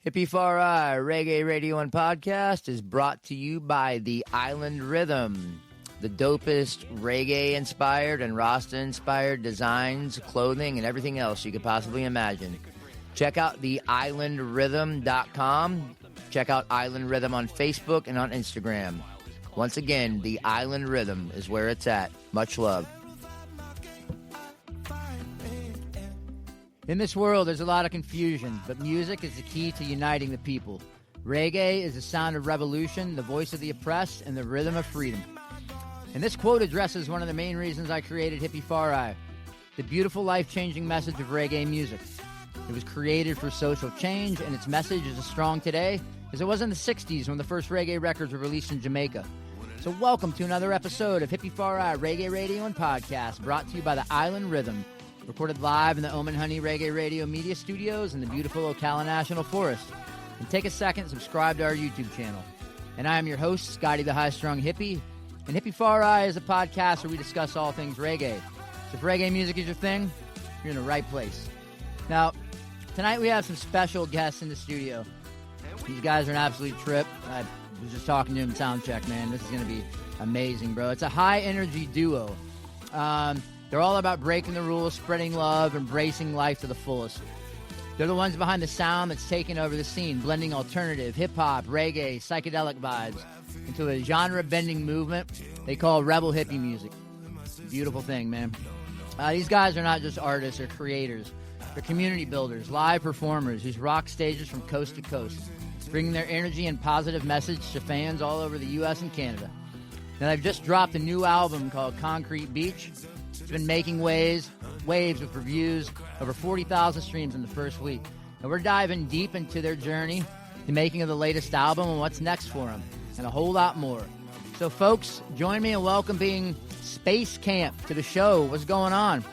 Hippie Far Eye Reggae Radio and Podcast is brought to you by The Island Rhythm, the dopest reggae-inspired and Rasta-inspired designs, clothing, and everything else you could possibly imagine. Check out theislandrhythm.com. Check out Island Rhythm on Facebook and on Instagram. Once again, The Island Rhythm is where it's at. Much love. In this world, there's a lot of confusion, but music is the key to uniting the people. Reggae is the sound of revolution, the voice of the oppressed, and the rhythm of freedom. And this quote addresses one of the main reasons I created Hippie Far Eye, the beautiful life-changing message of reggae music. It was created for social change, and its message is as strong today as it was in the 60s when the first reggae records were released in Jamaica. So welcome to another episode of Hippie Far Eye Reggae Radio and Podcast, brought to you by the Island Rhythm. Recorded live in the Omen Honey Reggae Radio Media Studios in the beautiful Ocala National Forest. And take a second and subscribe to our YouTube channel. And I am your host, Scotty the High-Strung Hippie. And Hippie Far Eye is a podcast where we discuss all things reggae. So if reggae music is your thing, you're in the right place. Now, tonight we have some special guests in the studio. These guys are an absolute trip. I was just talking to them sound check, man. This is going to be amazing, bro. It's a high-energy duo. They're all about breaking the rules, spreading love, embracing life to the fullest. They're the ones behind the sound that's taken over the scene, blending alternative, hip-hop, reggae, psychedelic vibes into a genre-bending movement they call Rebel Hippie music. Beautiful thing, man. These guys are not just artists or creators. They're community builders, live performers who rock stages from coast to coast, bringing their energy and positive message to fans all over the U.S. and Canada. Now, they've just dropped a new album called Concrete Beach. It's been making waves with reviews, over 40,000 streams in the first week. And we're diving deep into their journey, the making of the latest album, and what's next for them, and a whole lot more. So, folks, join me in welcoming Space Kamp to the show. What's going on?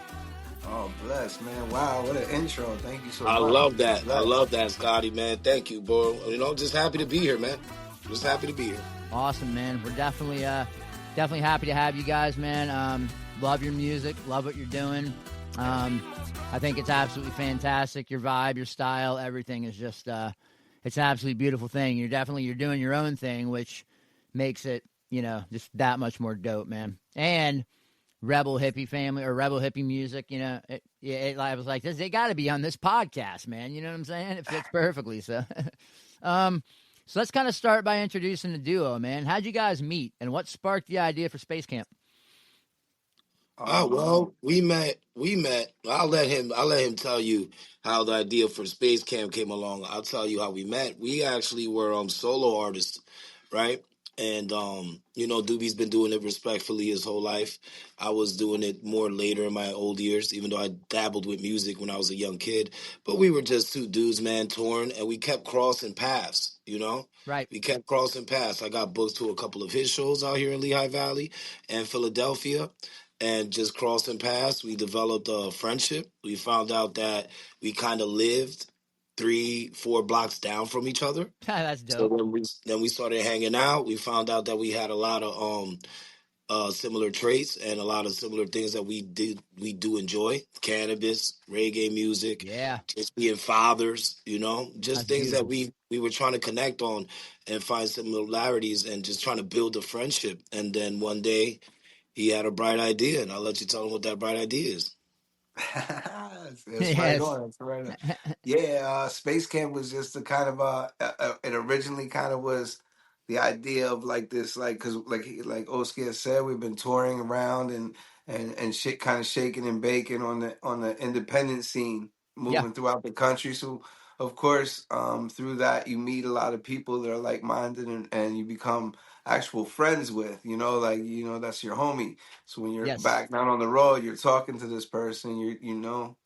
Oh, bless, man. Wow, what an intro. Thank you so much. I love that. Bless. I love that, Scotty, man. Thank you, bro. Just happy to be here, man. Just happy to be here. Awesome, man. We're definitely happy to have you guys, man. Love your music. Love what you're doing. I think it's absolutely fantastic. Your vibe, your style, everything is just, it's an absolutely beautiful thing. You're doing your own thing, which makes it, just that much more dope, man. And Rebel Hippie family or Rebel Hippie music, I was like, they got to be on this podcast, man. You know what I'm saying? It fits perfectly. So, so let's kind of start by introducing the duo, man. How'd you guys meet, and what sparked the idea for Space Kamp? Well, we met. I'll let him tell you how the idea for Space Kamp came along. I'll tell you how we met. We actually were solo artists, right? And Doobie's been doing it respectfully his whole life. I was doing it more later in my old years, even though I dabbled with music when I was a young kid. But we were just two dudes, man, torn, and we kept crossing paths, Right. We kept crossing paths. I got booked to a couple of his shows out here in Lehigh Valley and Philadelphia. And just crossing paths, we developed a friendship. We found out that we kind of lived 3-4 blocks down from each other. That's dope. So then we started hanging out. We found out that we had a lot of similar traits and a lot of similar things that we do enjoy. Cannabis, reggae music, just being fathers, just That's things beautiful. that we were trying to connect on and find similarities and just trying to build a friendship. And then one day he had a bright idea, and I'll let you tell him what that bright idea is. It's right on. It's right on. Yeah, Space Kamp was just the kind of it originally kind of was the idea of like this, like, because like Oskee has said, we've been touring around and shit, kind of shaking and baking on the independent scene, moving throughout the country. So of course, through that you meet a lot of people that are like minded, and you become actual friends with, that's your homie. So when you're back down on the road, you're talking to this person, you're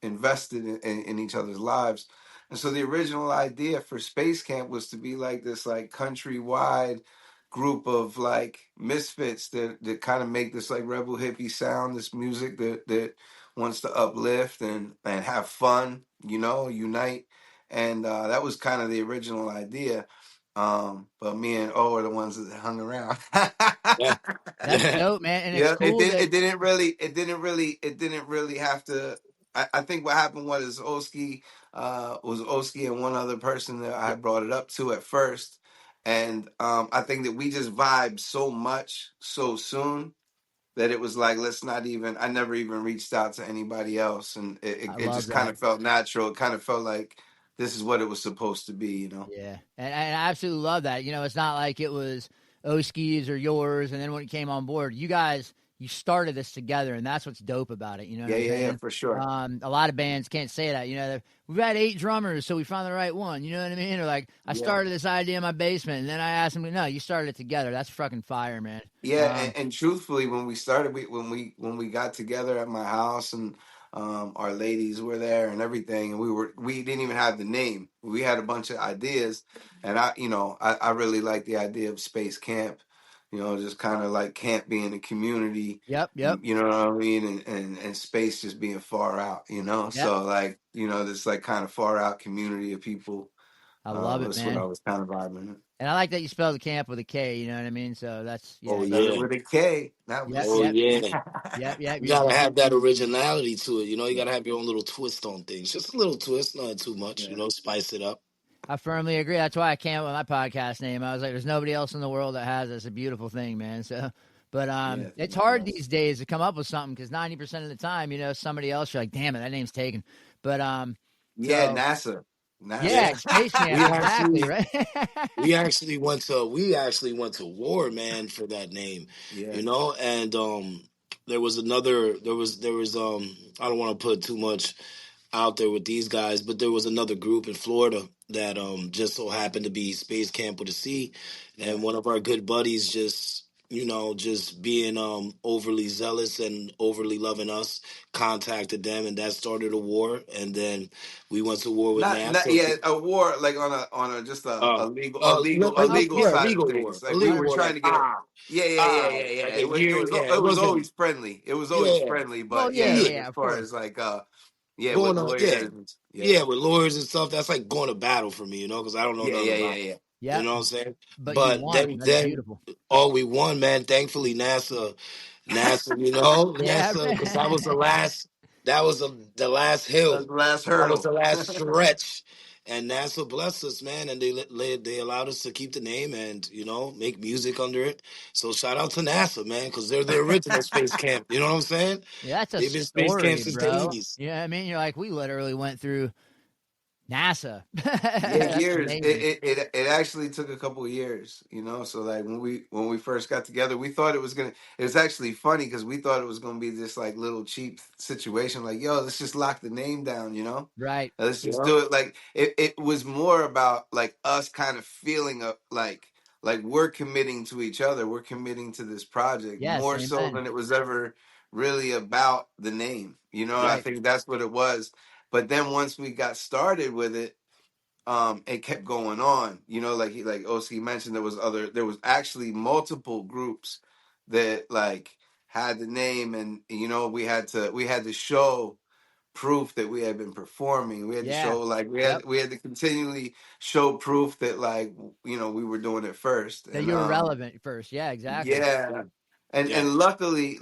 invested in each other's lives. And so the original idea for Space Kamp was to be like this like countrywide group of like misfits that kind of make this like rebel hippie sound, this music that wants to uplift and have fun, unite. And that was kind of the original idea. But me and O are the ones that hung around. That's dope, man. And it's cool. It didn't really have to I think what happened was Oskee and one other person that I had brought it up to at first, and I think that we just vibed so much so soon that it was like, let's not even. I never even reached out to anybody else, and I it love just kind that. of felt natural. It kind of felt like this is what it was supposed to be, you know. Yeah, and I absolutely love that. You know, it's not like it was Oskee's or yours, and then when it came on board, you guys, you started this together, and that's what's dope about it. You know what Yeah, I'm yeah, yeah, saying? for sure. A lot of bands can't say that. You know, we've had 8 drummers, so we found the right one. You know what I mean? Or like, I Yeah. started this idea in my basement, and then I asked him, no, you started it together. That's fucking fire, man. Yeah, and truthfully, when we started, when we got together at my house, and our ladies were there and everything, and we didn't even have the name. We had a bunch of ideas, and I really like the idea of Space Kamp. You know, just kind of like camp being a community. Yep, You know what I mean, and space just being far out. You know, yep. so like this like kind of far out community of people. I love it, That's what I man. was kind of vibing. And I like that you spell the camp with a K. You know what I mean? So that's Oh Spell it yeah. with a K, not with a yep, Oh yep, C. yeah. yep. You gotta have that originality to it. You know, you gotta have your own little twist on things. Just a little twist, not too much. You Yeah. know, spice it up. I firmly agree. That's why I can't with my podcast name. I was like, there's nobody else in the world that has it. It's a beautiful thing, man. So, but Yeah, it's thank hard you. these days to come up with something because 90% of the time, somebody else, you're like, damn it, that name's taken. But Yeah, so NASA. yeah, NASA. Space Camp, We exactly, actually right? we actually went to war, man, for that name. Yeah. You know, and there was another there was I don't want to put too much out there with these guys, but there was another group in Florida that just so happened to be Space Camp with a C, Yeah. and one of our good buddies just just being overly zealous and overly loving us contacted them, and that started a war, and then we went to war with Not NASA. yeah, a war like on a just Uh, a Of legal yeah, course, side of legal war, things. a Like we legal were 100%. war, trying like to get a yeah. like a year, yeah, It it was wasn't, always friendly. It was always yeah, friendly, Well, but yeah, yeah, yeah, like yeah, as of far course. as like yeah, with going on, yeah, lawyers and yeah. yeah, with lawyers and stuff. That's like going to battle for me, because I don't know Yeah, nothing yeah, yeah, about it. yeah. You Yep. know what I'm saying? But you But won. That's then, beautiful. oh, we won, man. Thankfully, NASA, Yeah. NASA, because that was the last, the last That's hill. the last That was hurdle. the last stretch. And NASA blessed us, man, and they allowed us to keep the name and make music under it. So shout out to NASA, man, because they're the original Space Camp. You know what I'm saying? Yeah, that's a They've been Space Camp story, since the bro. '80s. You know what I mean? You're like, we literally went through NASA. Yeah, That's years. amazing. It actually took a couple of years, you know. So like when we first got together, we thought it was gonna. It was actually funny because we thought it was gonna be this like little cheap situation, like yo, let's just lock the name down, you know. Right. Let's just Yeah, do it. Like it was more about like us kind of feeling like we're committing to each other, we're committing to this project Yes, more so amen. than it was ever really about the name. You know, I Right. think that's what it was. But then once we got started with it, it kept going on. You know, like Oski mentioned, there was actually multiple groups that like had the name, and we had to show proof that we had been performing. We had to Yeah. show like Yep. we had to continually show proof that like we were doing it first, That and you were relevant first. Yeah, exactly. yeah, yeah, and luckily,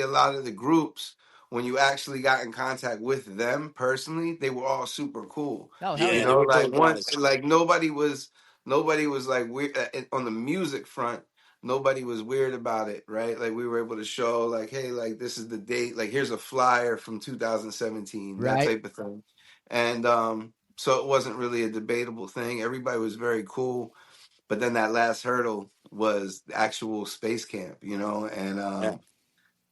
a lot of the groups, when you actually got in contact with them personally, they were all super cool. Oh, hell You yeah. yeah. They know, were like dope one, guys. like nobody was like weird on the music front. Nobody was weird about it, right? Like we were able to show, like, hey, like this is the date. Like here's a flyer from 2017, that Right. type of thing, and so it wasn't really a debatable thing. Everybody was very cool, but then that last hurdle was the actual Space Camp, you know, and Yeah,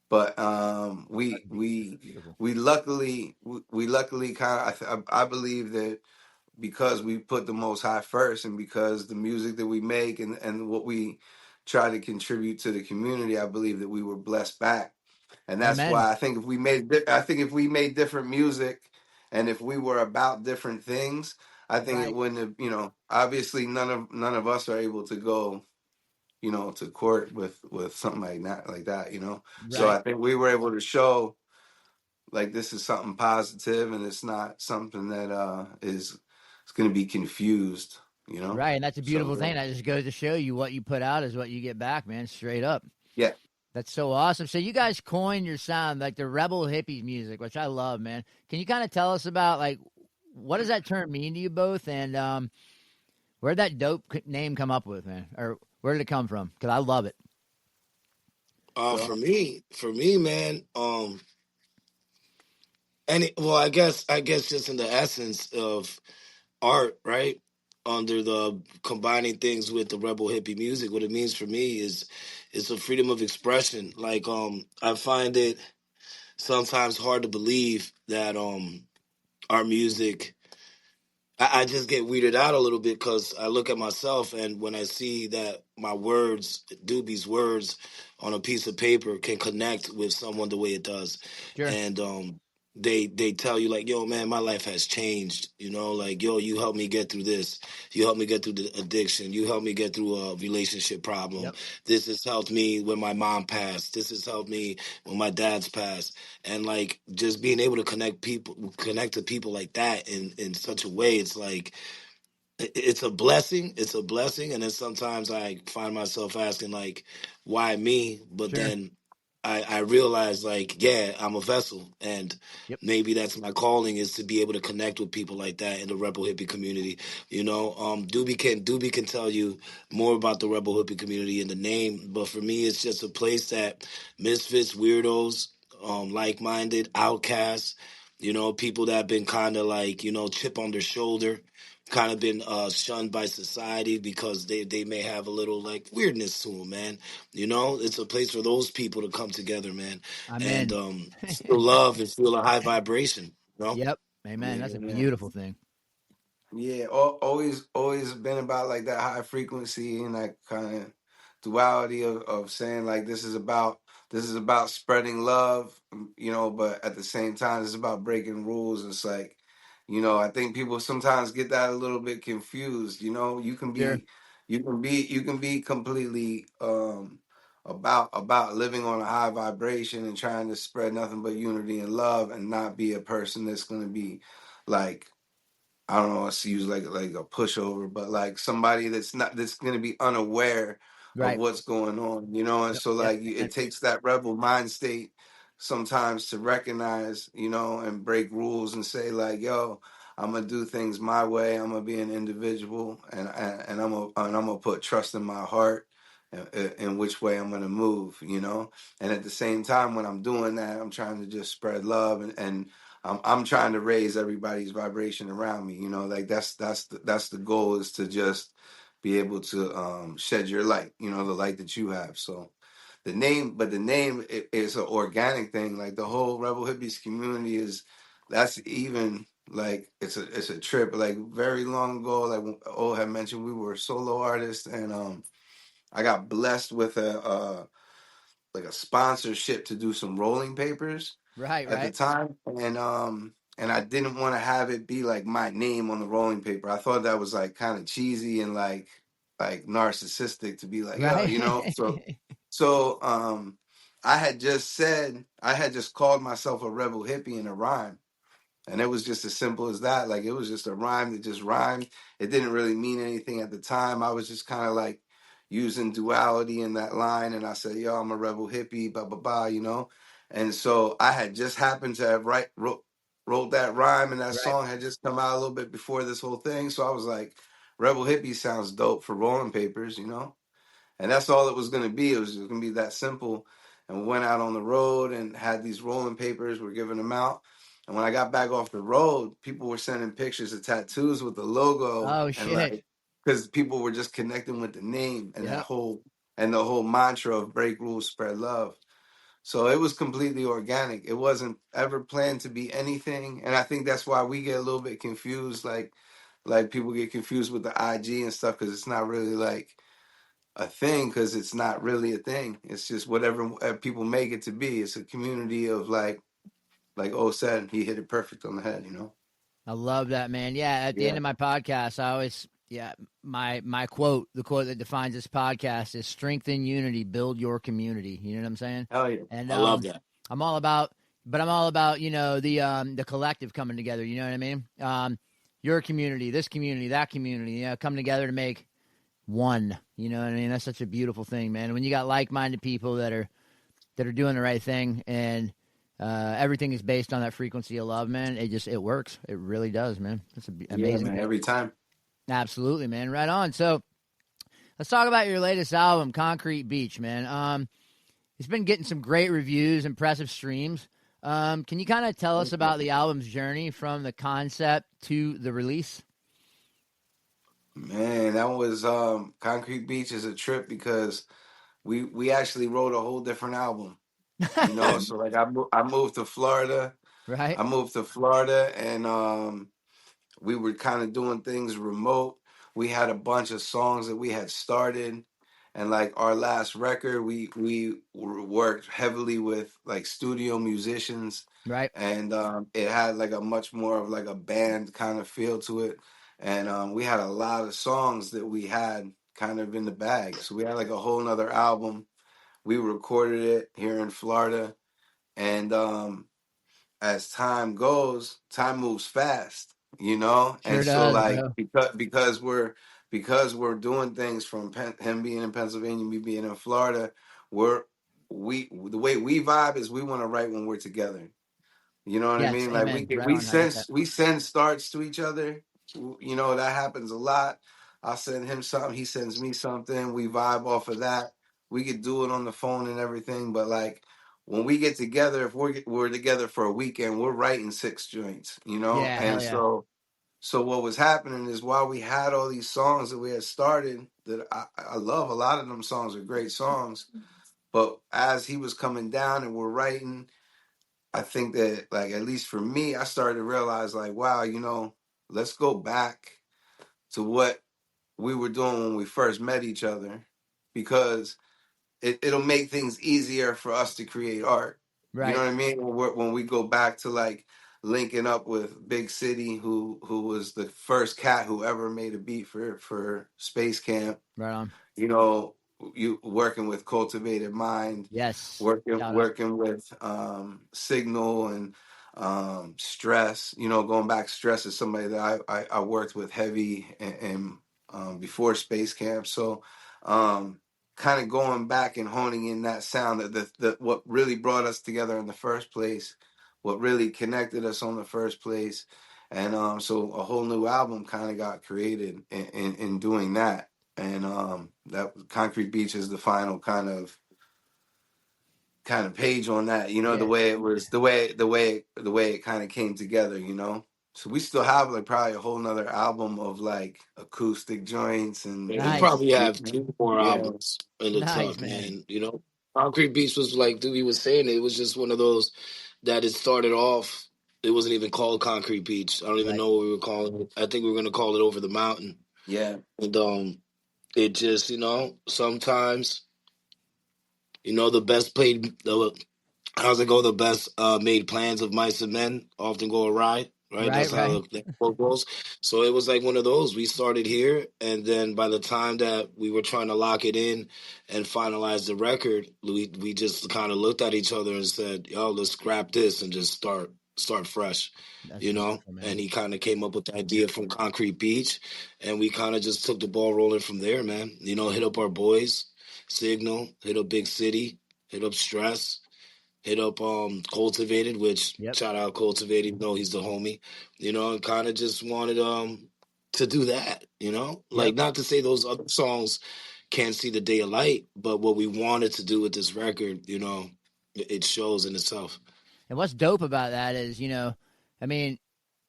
but That's beautiful. we luckily kind of I believe that because we put the Most High first, and because the music that we make and what we try to contribute to the community, I believe that we were blessed back, and that's Amen. why I think if we made different music, and if we were about different things, I think it Right. wouldn't have, obviously none of us are able to go, to court with something like that, you know. So Right. I think we were able to show like this is something positive, and it's not something that is it's going to be confused, you know. Right. And that's a So beautiful yeah, thing. That just goes to show you what you put out is what you get back, man. Straight up. yeah, That's so awesome. So you guys coined your sound, like the Rebel Hippie music, which I love, man. Can you kind of tell us about, like, what does that term mean to you both, and where'd that dope name come up with, man, or where did it come from? Because I love it. For So, me, man. Well, I guess just in the essence of art, right? Under the combining things with the rebel hippie music, what it means for me is it's a freedom of expression. Like I find it sometimes hard to believe that our music I just get weirded out a little bit because I look at myself and when I see that my words, Doobie's words on a piece of paper can connect with someone the way it does. Sure. And they tell you like, yo, man, my life has changed. Like, yo, you helped me get through this. You helped me get through the addiction. You helped me get through a relationship problem. Yep. This has helped me when my mom passed. This has helped me when my dad's passed. And like just being able to connect to people like that in such a way, it's like it's a blessing. It's a blessing. And then sometimes I find myself asking like, why me? But Sure. then I realize like, yeah, I'm a vessel. And Yep. maybe that's my calling is to be able to connect with people like that in the Rebel Hippie community. Doobie can tell you more about the Rebel Hippie community in the name. But for me, it's just a place that misfits, weirdos, like-minded, outcasts, people that have been kind of like, chip on their shoulder, kind of been shunned by society because they may have a little like weirdness to them, man. It's a place for those people to come together, man, I'm and in. feel love and feel a high vibration. Yep. Amen. That's yeah, a man. beautiful thing. Yeah, always been about like that high frequency and that kind of duality of saying like this is about spreading love, but at the same time it's about breaking rules. It's like, I think people sometimes get that a little bit confused. You can Sure. be you can be completely about living on a high vibration and trying to spread nothing but unity and love and not be a person that's going to be like, I don't know, let's use like a pushover, but like somebody that's gonna be unaware of Right. what's going on, and Yep. so Yep. like it takes that rebel mind state sometimes to recognize, and break rules and say like, yo, I'm gonna do things my way. I'm gonna be an individual, and I'm gonna put trust in my heart. In which way I'm gonna move. And at the same time, when I'm doing that, I'm trying to just spread love and I'm trying to raise everybody's vibration around me. Like that's the goal is to just be able to shed your light. The light that you have. So the name is an organic thing. Like the whole Rebel Hippies community that's even like it's a trip. Like very long ago, like when O had mentioned, we were solo artists, and I got blessed with a like a sponsorship to do some rolling papers Right. at the Right. time, and I didn't want to have it be like my name on the rolling paper. I thought that was like kind of cheesy and like narcissistic to be like, yo, Right. so I had just called myself a rebel hippie in a rhyme, and it was just as simple as that. Like it was just a rhyme that just rhymed. It didn't really mean anything at the time. I was just kind of like using duality in that line. And I said, yo, I'm a rebel hippie, blah, blah, blah. And so I had just happened to have wrote that rhyme, and that Right. song had just come out a little bit before this whole thing. So I was like, rebel hippie sounds dope for rolling papers. And that's all it was going to be. It was just going to be that simple. And we went out on the road and had these rolling papers. We're giving them out. And when I got back off the road, people were sending pictures of tattoos with the logo, Oh and shit. like, because people were just connecting with the name and Yep. the whole mantra of break rules, spread love. So it was completely organic. It wasn't ever planned to be anything. And I think that's why we get a little bit confused. Like people get confused with the IG and stuff because it's not really like a thing, because it's not really a thing. It's just whatever people make it to be. It's a community of like O said, he hit it perfect on the head. I love that, man. Yeah, at the Yeah. end of my podcast, I always, yeah, my quote, the quote that defines this podcast is strengthen unity, build your community. You know what I'm saying? Hell yeah. And I love that. I'm all about, but I'm all about, the collective coming together. You know what I mean? Your community, this community, that community, come together to make one. You know what I mean? That's such a beautiful thing, man. When you got like-minded people that are that are doing the right thing, and everything is based on that frequency of love, man. It works. It really does, man. It's Yeah, amazing. man, every time. Absolutely, man. Right on. So let's talk about your latest album, Concrete Beach, man. It's been getting some great reviews, impressive streams. Can you kind of tell us about the album's journey from the concept to the release? Man, that was Concrete Beach is a trip because we actually wrote a whole different album. You know, so like I moved to Florida. Right? I moved to Florida and we were kind of doing things remote. We had a bunch of songs that we had started, and like our last record, we worked heavily with like studio musicians, Right. and it had like a much more of like a band kind of feel to it, and we had a lot of songs that we had kind of in the bag. So we had like a whole nother album. We recorded it here in Florida, and as time goes, time moves fast, you know? Sure And so does, like bro. because we're doing things from him being in Pennsylvania, me being in Florida, we're we the way we vibe is we want to write when we're together. You know what I Yes. mean? Like Amen. Right on. I get that. we send starts to each other. You know, that happens a lot. I send him something, he sends me something. We vibe off of that. We could do it on the phone and everything, but like when we get together, if we're together for a weekend, we're writing six joints, you know? Yeah. Hell And yeah. so what was happening is while we had all these songs that we had started that I love, a lot of them songs are great songs, but as he was coming down and we're writing, I think that like at least for me, I started to realize like, wow, you know, let's go back to what we were doing when we first met each other because it'll make things easier for us to create art. You know Right. what I mean? When we go back to like linking up with Big City, who was the first cat who ever made a beat for Space Kamp, Right on. you know, you working with Cultivated Mind, Yes. working Shout out. working with Signal and Stress. You know, going back, Stress is somebody that I worked with heavy and before Space Camp. So kind of going back and honing in that sound that what really brought us together in the first place, what really connected us on the first place. And so a whole new album kind of got created in doing that, and that Concrete Beach is the final kind of page on that. You know, the Yeah. way it was, the way it kind of came together. You know, so we still have like probably a whole nother album of like acoustic joints and We Nice. probably have two more yeah, albums in the Nice, tuck, man. man. You know, Concrete Beast was like Dewey was saying, it was just one of those that it started off. It wasn't even called Concrete Beach. I don't even Right. know what we were calling it. I think we were gonna call it Over the Mountain. yeah, And it just, sometimes, the best played how's it go? The best made plans of mice and men often go awry, right? Right. That's how Right. the quote goes. So it was like one of those. We started here, and then by the time that we were trying to lock it in and finalize the record, we just kind of looked at each other and said, "Yo, let's scrap this and just start fresh." That's You know, beautiful, and man. he kind of came up with the idea from Concrete Beach, and we kind of just took the ball rolling from there, man. Hit up our boys, Signal, hit up Big City, hit up Stress, hit up Cultivated, which Yep. shout out Cultivated, he's the homie, and kind of just wanted to do that, Yep. like not to say those other songs can't see the day of light, but what we wanted to do with this record, it shows in itself. And what's dope about that is, I mean,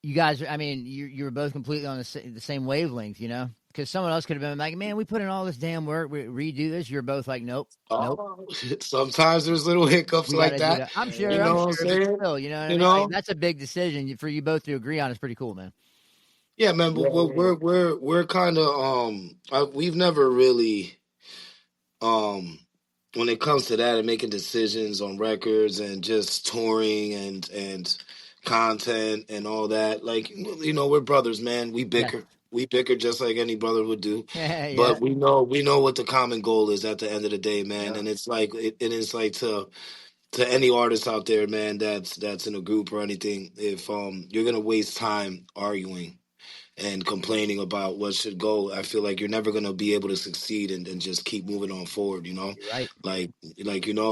you guys, I mean, you were both completely on the same wavelength, because someone else could have been like, man, we put in all this damn work, we redo this. You're both like, nope, nope. Oh, sometimes there's little hiccups We got like to do that. that. I'm You sure, know I'm what I'm sure, but saying? still, you know what I You mean? Like know? that's a big decision for you both to agree on. It's pretty cool, man. Yeah, man. But yeah, we're kind of we've never really when it comes to that and making decisions on records and just touring and content and all that, like we're brothers, man. We Yes. bicker just like any brother would do, Yeah. but we know what the common goal is at the end of the day, man. yeah, And it's like to any artist out there, man, that's in a group or anything, if you're gonna waste time arguing and complaining about what should go, I feel like you're never gonna be able to succeed and just keep moving on forward. You're right. Like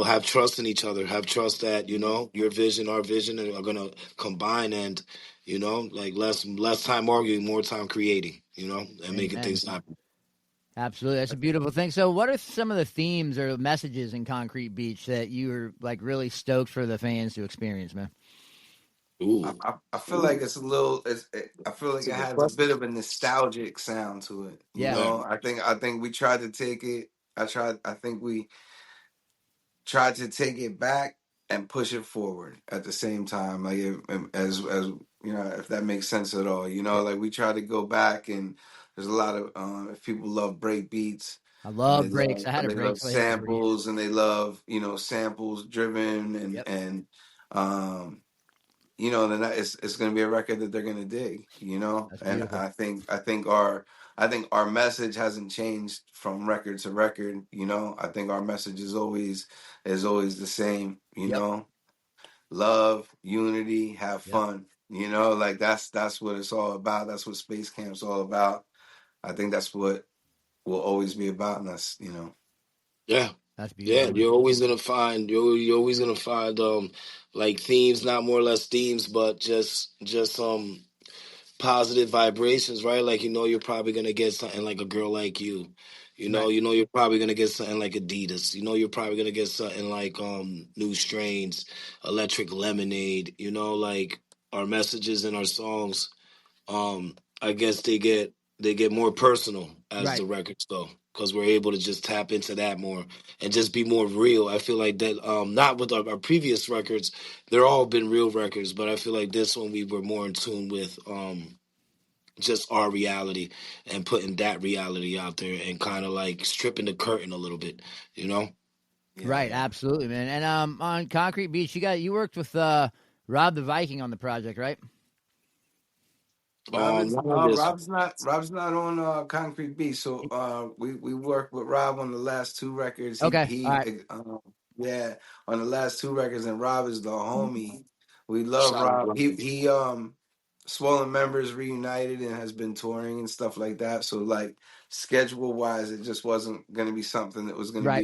have trust in each other. Have trust that your vision, our vision, are gonna combine, and like less time arguing, more time creating. And making Amen. things happen. Absolutely. That's a beautiful thing. So what are some of the themes or messages in Concrete Beach that you were like really stoked for the fans to experience, man? Ooh, I feel like it's a little. I feel like that's a it good has a question. bit of a nostalgic sound to it. Yeah. Yeah, I think we tried to take it. I think we tried to take it back and push it forward at the same time. Like as if that makes sense at all. Yeah. Like we try to go back, and there's a lot of if people love break beats. I And love breaks. I had a they love breaks for hippie for years. samples, and they love samples driven, Yep. and um then it's going to be a record that they're going to dig, That's and beautiful. I think our message hasn't changed from record to record. I think our message is always the same. Yep. Love, unity, have Yep. fun. Like that's what it's all about. That's what Space Camp's all about. I think that's what will always be about, and that's. yeah. That's Yeah, beautiful, man. you're always gonna find like themes, not more or less themes, but just positive vibrations, right? Like you're probably gonna get something like a girl like you. Right. You're probably gonna get something like Adidas. You're probably gonna get something like New Strains, Electric Lemonade. Like our messages and our songs, I guess they get more personal as Right. the records go, because we're able to just tap into that more and just be more real. I feel like that, not with our previous records, they're all been real records, but I feel like this one we were more in tune with just our reality and putting that reality out there and kind of like stripping the curtain a little bit, you know. Yeah, Right. yeah. Absolutely, man. And on Concrete Beach, you worked with Rob the Viking on the project, right? Rob is Not on this one. Rob's not on Concrete Beat. So we worked with Rob on the last two records. Okay. All right. Yeah, on the last two records, and Rob is the homie. We love Shout out, Rob. bro. He Swollen Members reunited and has been touring and stuff like that. So like schedule wise, it just wasn't gonna be something that was gonna Right. be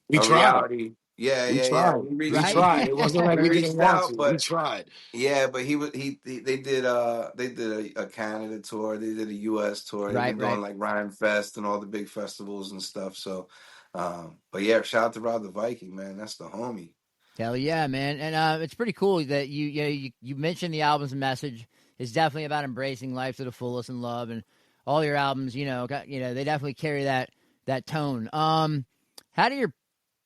We a tried. reality. Yeah, We yeah, yeah. tried. We We reached Right. tried. It wasn't like we we didn't reached want out, to. We but tried. yeah, but they did a Canada tour, they did a US tour, they've Right. been Right. doing like Rhyme Fest and all the big festivals and stuff. So but yeah, shout out to Rob the Viking, man. That's the homie. Hell yeah, man. And it's pretty cool that you mentioned the album's message is definitely about embracing life to the fullest and love, and all your albums, they definitely carry that tone. How do your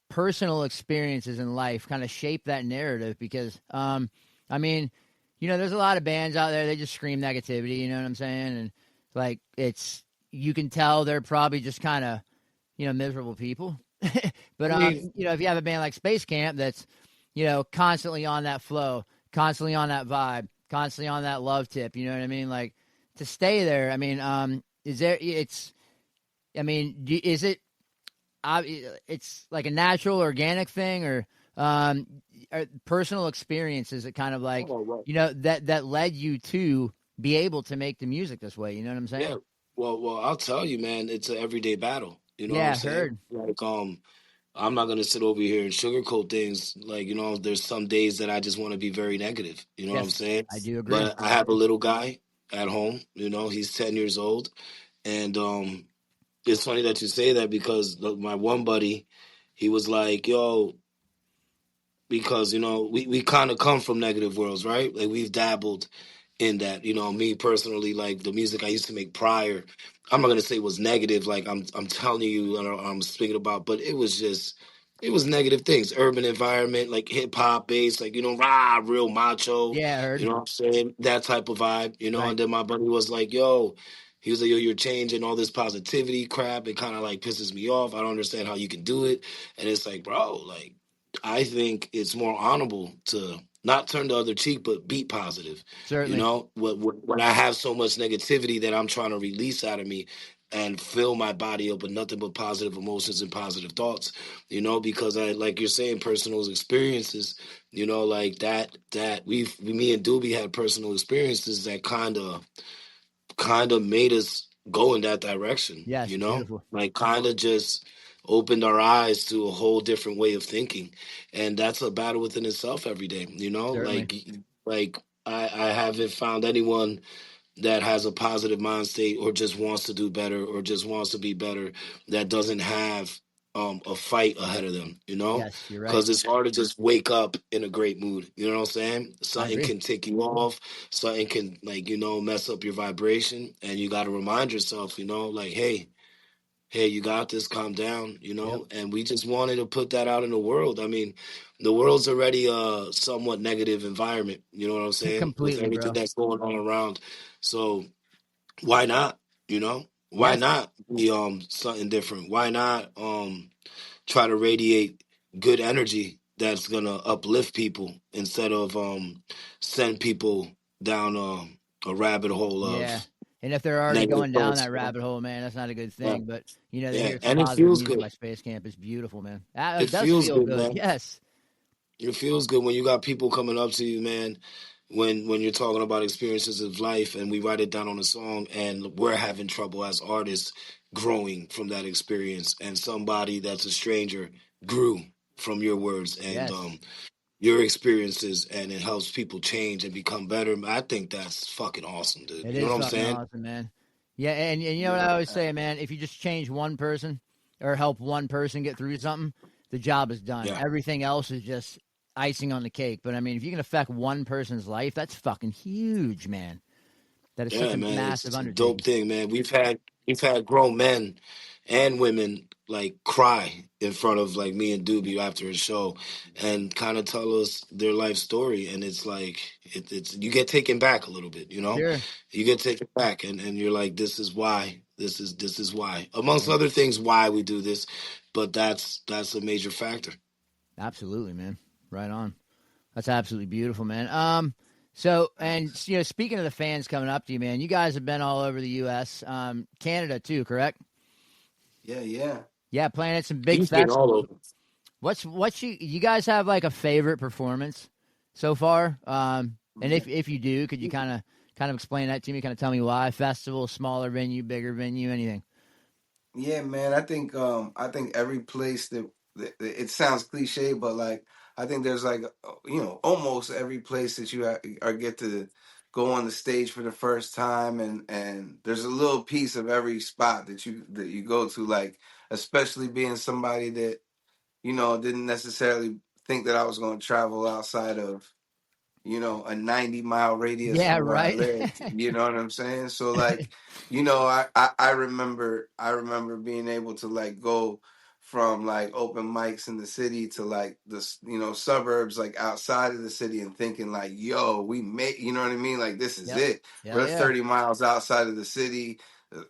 personal experiences in life kind of shape that narrative? Because I mean, there's a lot of bands out there, they just scream negativity, you know what I'm saying? And like you can tell they're probably just kind of miserable people. But I mean, if you have a band like Space Kamp that's constantly on that flow, constantly on that vibe, constantly on that love tip, you know what I mean? Like to stay there. I mean, is there? Is it? It's like a natural, organic thing, or personal experiences that kind of like oh, well, that led you to be able to make the music this way. You know what I'm saying? yeah. Well, I'll tell you, man. It's an everyday battle. You know what I'm Yeah, saying? heard. Like, I'm not gonna sit over here and sugarcoat things. Like, there's some days that I just want to be very negative. You know what I'm Yes, saying? I do agree. But I have a little guy at home. He's 10 years old, and it's funny that you say that because my one buddy, he was like, "Yo," because we kind of come from negative worlds, right? Like we've dabbled in that. Me personally, like the music I used to make prior, I'm not gonna say it was negative. Like I'm telling you, I'm speaking about, but it was negative things. Urban environment, like hip hop bass, like rah, real macho. Yeah, I You heard. know what I'm saying? That type of vibe. Right. And then my buddy was like, "Yo." He was like, "Yo, you're changing all this positivity crap. It kind of like pisses me off. I don't understand how you can do it." And it's like, bro, like I think it's more honorable to not turn the other cheek, but be positive. Certainly. When I have so much negativity that I'm trying to release out of me and fill my body up with nothing but positive emotions and positive thoughts, because I, like you're saying, personal experiences, like that me and Doobie had personal experiences that kind of kind of made us go in that direction, Yes, beautiful. like kind of just opened our eyes to a whole different way of thinking. And that's a battle within itself every day, Certainly. like I haven't found anyone that has a positive mind state or just wants to do better or just wants to be better that doesn't have a fight ahead of them, Yes, you're right. because it's hard to just wake up in a great mood. You know what I'm saying? I Something agree. can tick you off, something can, like, mess up your vibration, and you got to remind yourself, like, hey, you got this, calm down, Yep. and we just wanted to put that out in the world. I mean, the world's already a somewhat negative environment, you know what I'm saying, with Completely, everything bro. that's going on around. So why not, why Yes. not be something different? Why not try to radiate good energy that's gonna uplift people instead of send people down a rabbit hole Yeah. of And if they're already negative going down thoughts. that rabbit hole, man, that's not a good Yeah, thing. But to yeah, hear some and it positive feels music good. by Space Camp is beautiful, man. It It does feels feel good, good. man. Yes. It feels good when you got people coming up to you, man. When you're talking about experiences of life, and we write it down on a song, and we're having trouble as artists growing from that experience, and somebody that's a stranger grew from your words and Yes. your experiences, and it helps people change and become better. I think that's fucking awesome, dude. It You know is what I'm fucking saying? awesome, man. Yeah, and you know what I Yeah. always say, man, if you just change one person or help one person get through something, the job is done. Yeah. Everything else is just icing on the cake. But I mean, if you can affect one person's life, that's fucking huge, man. That is such Yeah, a man, massive it's a dope undertaking. thing, man. We've had grown men and women like cry in front of like me and Doobie after a show, and kind of tell us their life story, and it's like it's you get taken back a little bit, Sure. you get taken back, and you're like, this is why, this is why, amongst Yeah, other things, why we do this, but that's a major factor. absolutely, man. Right on. That's absolutely beautiful, man. So and speaking of the fans coming up to you, man, you guys have been all over the U.S., Canada too, correct? Yeah, yeah. Yeah, playing at some big He's been all festivals. over. What's you guys have like a favorite performance so far? And if you do, could you kind of explain that to me? Kind of tell me why? Festival, smaller venue, bigger venue, anything? Yeah, man. I think every place that it sounds cliche, but like I think there's like almost every place that you are get to go on the stage for the first time, and there's a little piece of every spot that you go to, like especially being somebody that didn't necessarily think that I was going to travel outside of a 90-mile radius Yeah, from where I right. lived. You know what I'm saying? So like, I remember being able to like go from like open mics in the city to like suburbs like outside of the city and thinking like, yo, we made, you know what I mean? Like this is Yep. it. Hell We're yeah. 30 miles outside of the city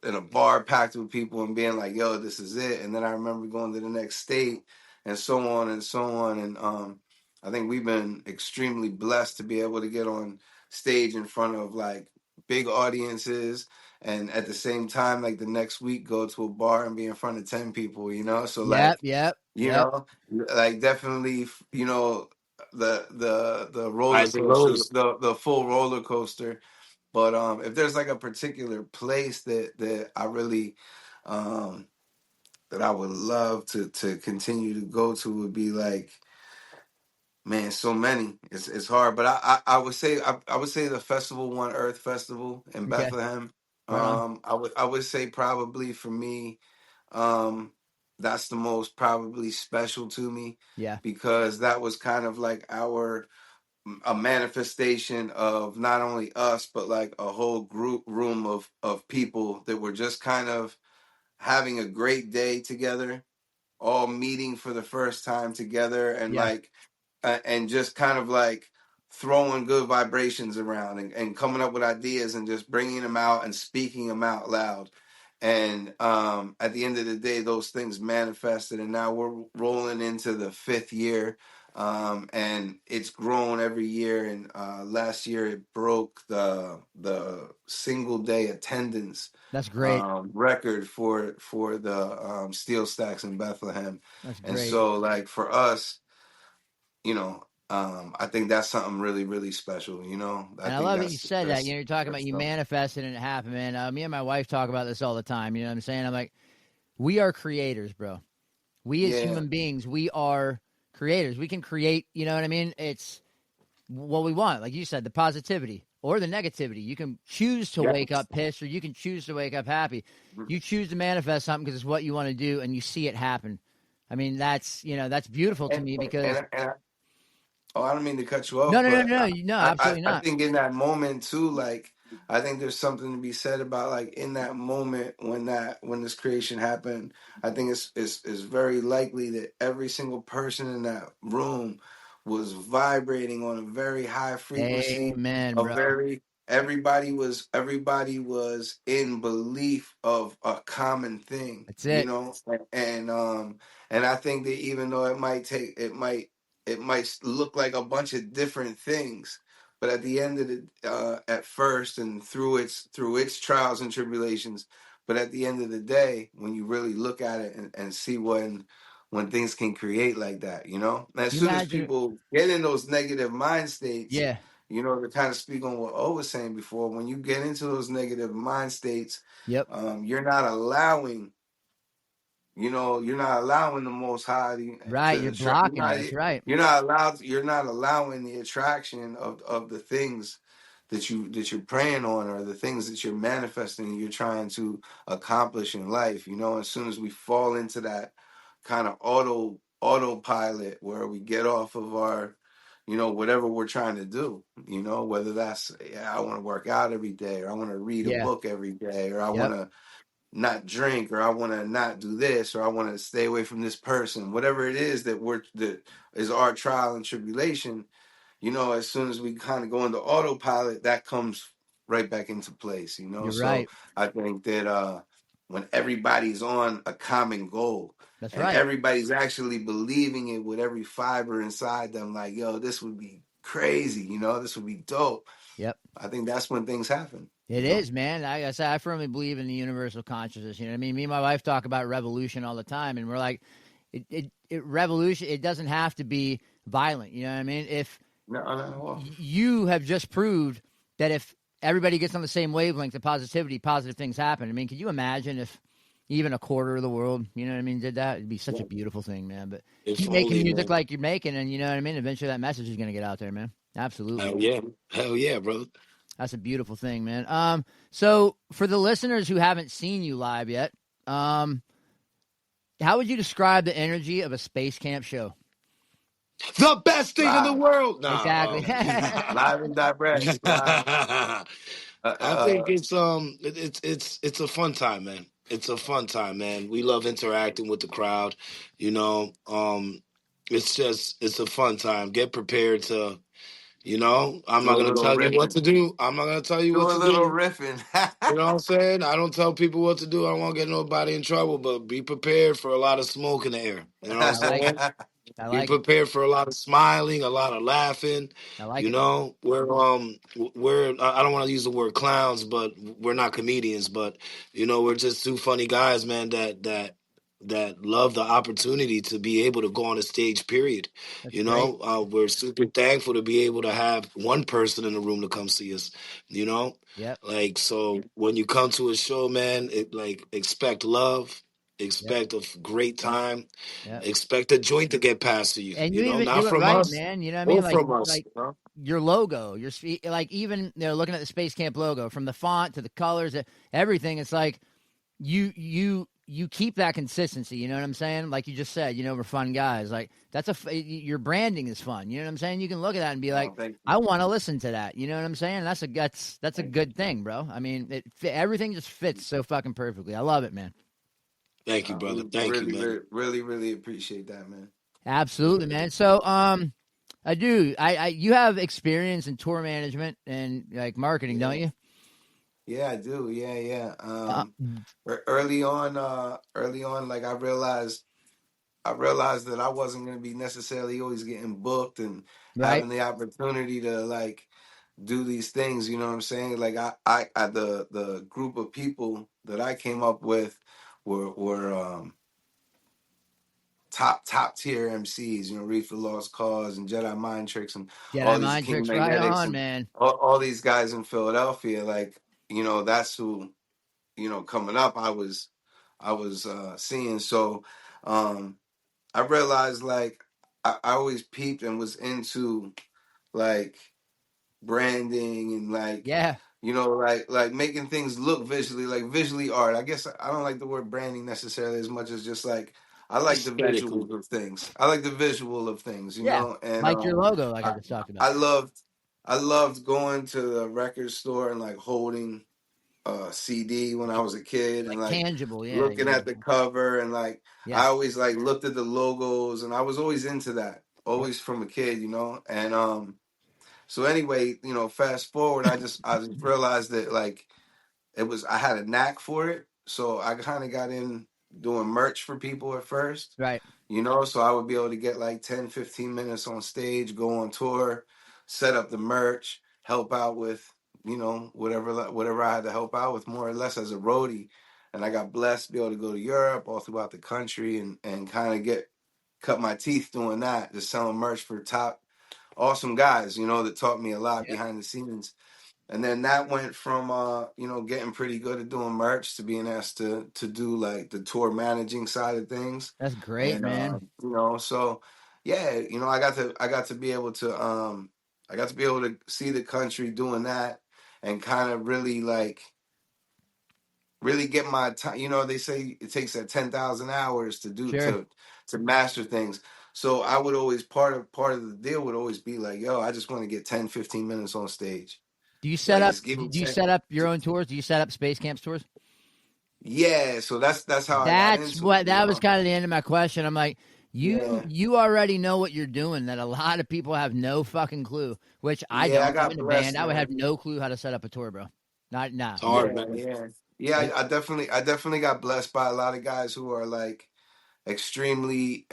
in a bar packed with people and being like, yo, this is it. And then I remember going to the next state and so on and so on. And I think we've been extremely blessed to be able to get on stage in front of like big audiences, and at the same time, like the next week, go to a bar and be in front of 10 people, So Yep. like, Yep. you Yep. know, like definitely, the roller Highs and coaster, lows. the full roller coaster. But if there's like a particular place that I really um that I would love to continue to go to would be like, man, so many. It's hard, but I would say the festival, One Earth Festival in Okay. Bethlehem. Right on. I would say probably for me, um, that's the most probably special to me, Yeah. because that was kind of like a manifestation of not only us but like a whole group room of people that were just kind of having a great day together, all meeting for the first time together, and Yeah. like and just kind of like throwing good vibrations around, and coming up with ideas and just bringing them out and speaking them out loud. And at the end of the day, those things manifested, and now we're rolling into the fifth year. And it's grown every year. And last year it broke the single day attendance That's great. record for the Steel Stacks in Bethlehem. That's And great. so like for us, I think that's something really, really special. I And I think love that you said that. You're talking about that's you dope. manifested and it happened, man. Me and my wife talk about this all the time. You know what I'm saying? I'm like, we are creators, bro. We as Yeah, human beings, we are creators. We can create, you know what I mean? It's what we want. Like you said, the positivity or the negativity. You can choose to yeah. wake up pissed or you can choose to wake up happy. You choose to manifest something because it's what you want to do and you see it happen. I mean, that's beautiful to And me because and oh, I don't mean to cut you no, off, no, no, but no, no, absolutely I not. think in that moment too, like I think there's something to be said about like in that moment when this creation happened. I think it's very likely that every single person in that room was vibrating on a very high frequency, Amen, a bro. very everybody was in belief of a common thing, That's it. and I think that even though it might look like a bunch of different things, but at the end of the at first and through its trials and tribulations, but at the end of the day, when you really look at it and see when things can create like that, and as You soon as imagine, people get in those negative mind states, yeah, to kind of speak on what O was saying before, when you get into those negative mind states, yep, you're not allowing you're not allowing the Most High right. to You're attract. blocking it. That's right. You're not allowing the attraction of the things that you're praying on, or the things that you're manifesting. You're trying to accomplish in life. As soon as we fall into that kind of autopilot where we get off of our whatever we're trying to do, whether that's, yeah, I want to work out every day, or I want to read a Yeah, book every day, or I want yep, to not drink, or I want to not do this, or I want to stay away from this person, whatever it is that is our trial and tribulation. As soon as we kind of go into autopilot, that comes right back into place. you're So right. I think that when everybody's on a common goal That's and right. everybody's actually believing it with every fiber inside them, like, yo, this would be crazy, this would be dope. Yep. I think that's when things happen. It is, man. Like I said, I firmly believe in the universal consciousness. You know what I mean? Me and my wife talk about revolution all the time, and we're like, revolution. It doesn't have to be violent. You know what I mean? If No, no, well, you have just proved that if everybody gets on the same wavelength of positivity, positive things happen. I mean, could you imagine if even a quarter of the world, you know what I mean, did that? It'd be such a beautiful thing, man. But If keep making only, music man. like you're making, and you know what I mean. Eventually, that message is going to get out there, man. Absolutely. Hell yeah, brother. That's a beautiful thing, man. So for the listeners who haven't seen you live yet, how would you describe the energy of a Space Kamp show? The best thing in the live, world. Exactly. live and direct, live. I think it's a fun time, man. It's a fun time, man. We love interacting with the crowd, you know. It's a fun time. Get prepared to, I'm Do not a gonna little tell you what riffing. to do. I'm not gonna tell you Do what a to little do. riffing. You know what I'm saying? I don't tell people what to do. I won't get nobody in trouble, but be prepared for a lot of smoke in the air. You know what I'm I like it. saying? I Be like it. prepared for a lot of smiling, a lot of laughing. I like it. We're I don't want to use the word clowns, but we're not comedians. But we're just two funny guys, man. That love the opportunity to be able to go on a stage. Period. That's great. We're super thankful to be able to have one person in the room to come see us. You know, Yep. like, so when you come to a show, man, expect love, Yep. expect a great time. Yep. Expect a joint to get passed to you, And you even not do it from right, us man. You know what I mean? or Like from us. like your logo, like even looking at the Space Camp logo, from the font to the colors, everything. It's like you keep that consistency. You know what I'm saying? Like you just said, we're fun guys. Like your branding is fun. You know what I'm saying? You can look at that and be like, Thank you. I want to listen to that. You know what I'm saying? That's a Thank you. good thing, bro. I mean, everything just fits so fucking perfectly. I love it, man. Thank you, brother. We Thank you, really, man. really, really, really appreciate that, man. Absolutely, man. So, I do. You have experience in tour management and like marketing, don't Yeah, you? yeah, I do. Yeah, yeah. Uh, Early on, like I realized that I wasn't going to be necessarily always getting booked and right. having the opportunity to like do these things. You know what I'm saying? Like the group of people that I came up with were top tier MCs, you know, Reef the Lost Cause and Jedi Mind Tricks and all Jedi these Mind King Tricks, right Magnetics on, and man. all these guys in Philadelphia, like, you know, that's who, you know, coming up I was seeing. So I realized like I always peeped and was into like branding and like, Yeah, you know, like making things look visually, like visually art. I guess I don't like the word branding necessarily as much as just like I like the Aesthetically. visuals of things. I like the visual of things, you yeah. know. And Like your logo, like I I just talked about. I loved I loved going to the record store and like holding CD when I was a kid and Like like tangible, yeah. looking at the cover and like Yeah, I always like looked at the logos and I was always into that, yep, always from a kid, you know. And so anyway, you know, fast forward, I just realized that like I had a knack for it. So I kind of got in doing merch for people at first, right. you know, so I would be able to get like 10, 15 minutes on stage, go on tour, set up the merch, help out with, you know, whatever I had to help out with more or less as a roadie. And I got blessed to be able to go to Europe, all throughout the country and kind of cut my teeth doing that, just selling merch for top awesome guys, you know, that taught me a lot Yep, behind the scenes. And then that went from you know, getting pretty good at doing merch to being asked to do like the tour managing side of things. that's great, And man. you know, so yeah, you know, I got to be able to see the country doing that and kind of really like really get my time. You know, they say it takes 10,000 hours to do Sure. to master things. So I would always part of the deal would always be like, yo, I just want to get 10, 15 minutes on stage. Do you set Like up? just give me Do you 10. set up your own tours? Do you set up Space Camp's tours? Yeah, so that's how I got That's into it, what you that was know. kind of the end of my question. I'm like, you Yeah. you already know what you're doing that a lot of people have no fucking clue, which I Yeah, I don't. I'm got in a blessed, band. I would man. have no clue how to set up a tour, bro. Not nah, It's no. hard, Yeah, man. yeah. Yeah, Nope. I definitely got blessed by a lot of guys who are like extremely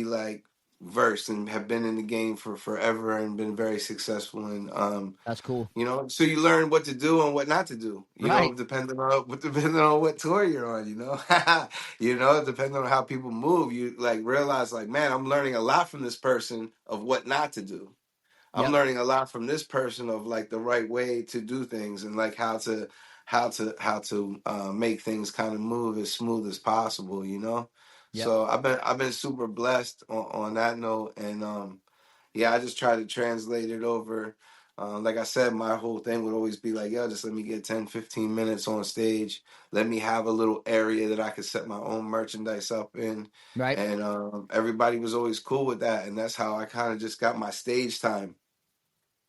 like versed and have been in the game for forever and been very successful and That's cool. you know, so you learn what to do and what not to do, you know, Right. depending on what tour you're on, you know. You know, depending on how people move, you like realize like, man, I'm learning a lot from this person of what not to do. I'm Yep. learning a lot from this person of like the right way to do things and like how to make things kind of move as smooth as possible, you know. Yep. So I've been super blessed on that note, and yeah, I just try to translate it over. Like I said, my whole thing would always be like, yo, just let me get 10, 15 minutes on stage. Let me have a little area that I could set my own merchandise up in. Right. And everybody was always cool with that. And that's how I kind of just got my stage time,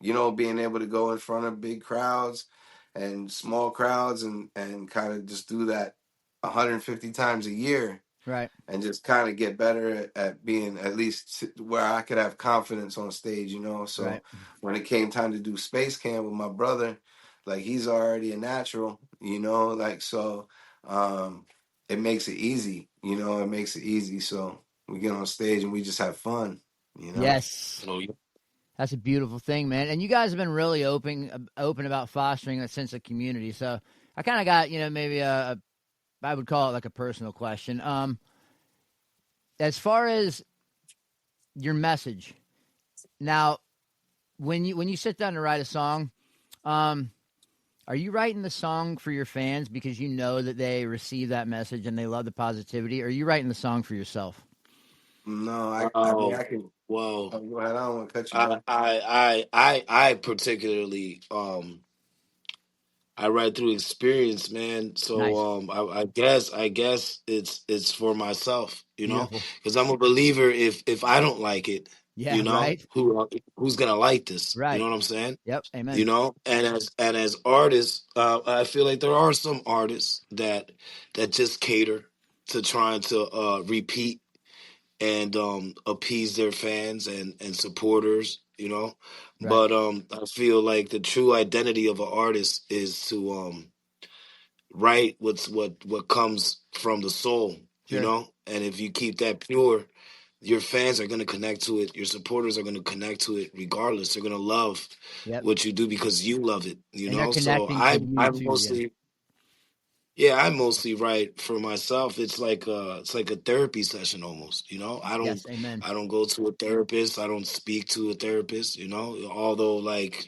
you know, being able to go in front of big crowds and small crowds and kind of just do that 150 times a year Right. and just kind of get better at being at least where I could have confidence on stage, you know. Right. So when it came time to do Space Camp with my brother, like he's already a natural, you know, like so it makes it easy, you know, it makes it easy. So we get on stage and we just have fun, you know. Yes. You know, That's a beautiful thing, man. And you guys have been really open about fostering a sense of community. So I kind of got, maybe I would call it like a personal question. As far as your message, now when you sit down to write a song, um, are you writing the song for your fans because you know that they receive that message and they love the positivity? Or are you writing the song for yourself? No, I mean oh, I can. well, Oh, go ahead. I don't want to cut you I off. I I particularly I write through experience, man. So Nice, I guess it's for myself, you know, beautiful. because I'm a believer. If I don't like it, Yeah, you know, right, who's gonna like this? You know right. what I'm saying? Yep, You amen. know, and as artists, I feel like there are some artists that just cater to trying to repeat and appease their fans and supporters, you know. Right, But I feel like the true identity of an artist is to write what comes from the soul, you sure. know. And if you keep that pure, your fans are going to connect to it. Your supporters are going to connect to it regardless. They're going to love Yep. what you do because you love it, you And they're know. So connecting to I you I too, yeah. mostly Yeah, I mostly write for myself. It's like a therapy session almost, you know. Yes, amen. I don't go to a therapist. I don't speak to a therapist, you know. Although like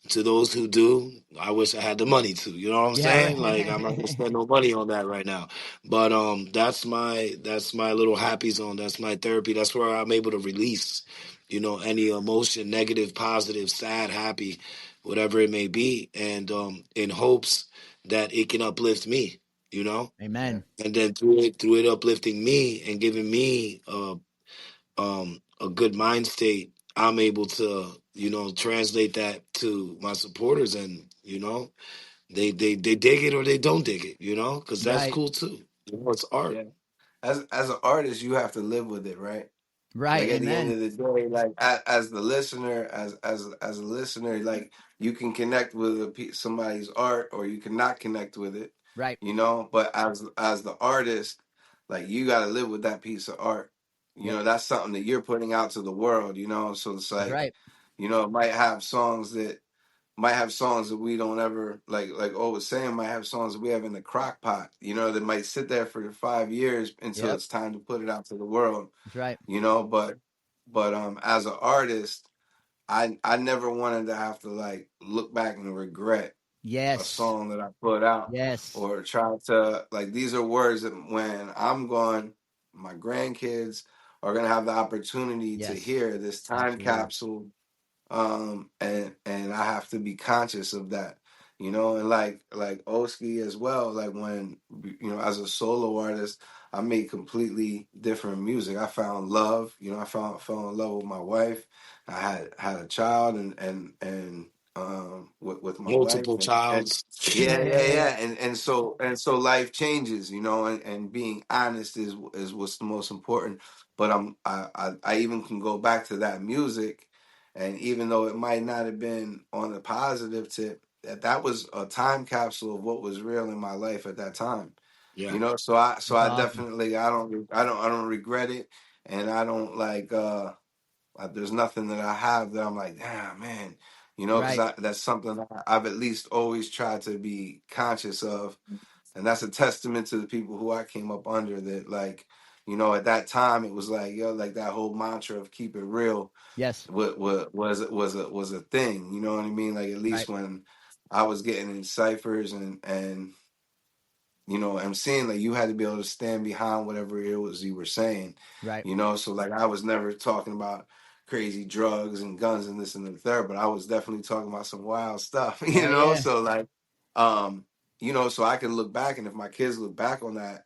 to those who do, I wish I had the money to, you know what I'm Yeah, saying? Like I'm not gonna right. spend no money on that right now. But that's my little happy zone. That's my therapy. That's where I'm able to release, you know, any emotion, negative, positive, sad, happy, whatever it may be, and in hopes that it can uplift me, you know, Yeah. Amen. and then through it uplifting me and giving me a good mind state, I'm able to, you know, translate that to my supporters, and you know, they dig it or they don't dig it, you know, because that's Right. cool too. You know, it's art. Yeah. As an artist, you have to live with it, right? Right. Like at the end Amen. of the day, like as the listener, as a listener, like you can connect with somebody's art, or you cannot connect with it, Right. you know. But as the artist, like you got to live with that piece of art. You Yep. know, that's something that you're putting out to the world. You know, so it's That's like, right. you know, it might have songs that we don't ever like O was saying, might have songs that we have in the crock pot, you know, that might sit there for 5 years until Yep. it's time to put it out to the world, That's right. you know. But as an artist, I never wanted to have to like look back and regret a Yes. song that I put out, Yes. or try to like, these are words that when I'm gone, my grandkids are gonna have the opportunity to Yes. hear this time Absolutely. capsule, and I have to be conscious of that, you know. And like Oski as well, like when, you know, as a solo artist, I made completely different music. I found love, you know. I fell in love with my wife. I had a child, and with my wife, Multiple and childs. yeah, and so life changes, you know. And being honest is what's the most important. But I even can go back to that music, and even though it might not have been on a positive tip, that was a time capsule of what was real in my life at that time. Yeah, You know, so I Awesome. definitely, I don't regret it, and I don't there's nothing that I have that I'm like, damn man, you know, because Right. that's something that I've at least always tried to be conscious of, and that's a testament to the people who I came up under, that like, you know, at that time it was like, yo, like that whole mantra of keep it real Yes. was a thing, you know what I mean? Like, at Right. least when I was getting in ciphers, you know, I'm seeing like you had to be able to stand behind whatever it was you were saying, Right. you know. So like I was never talking about crazy drugs and guns and this and the third, but I was definitely talking about some wild stuff, you Hell know. yeah. So like, um, you know, so I can look back, and if my kids look back on that,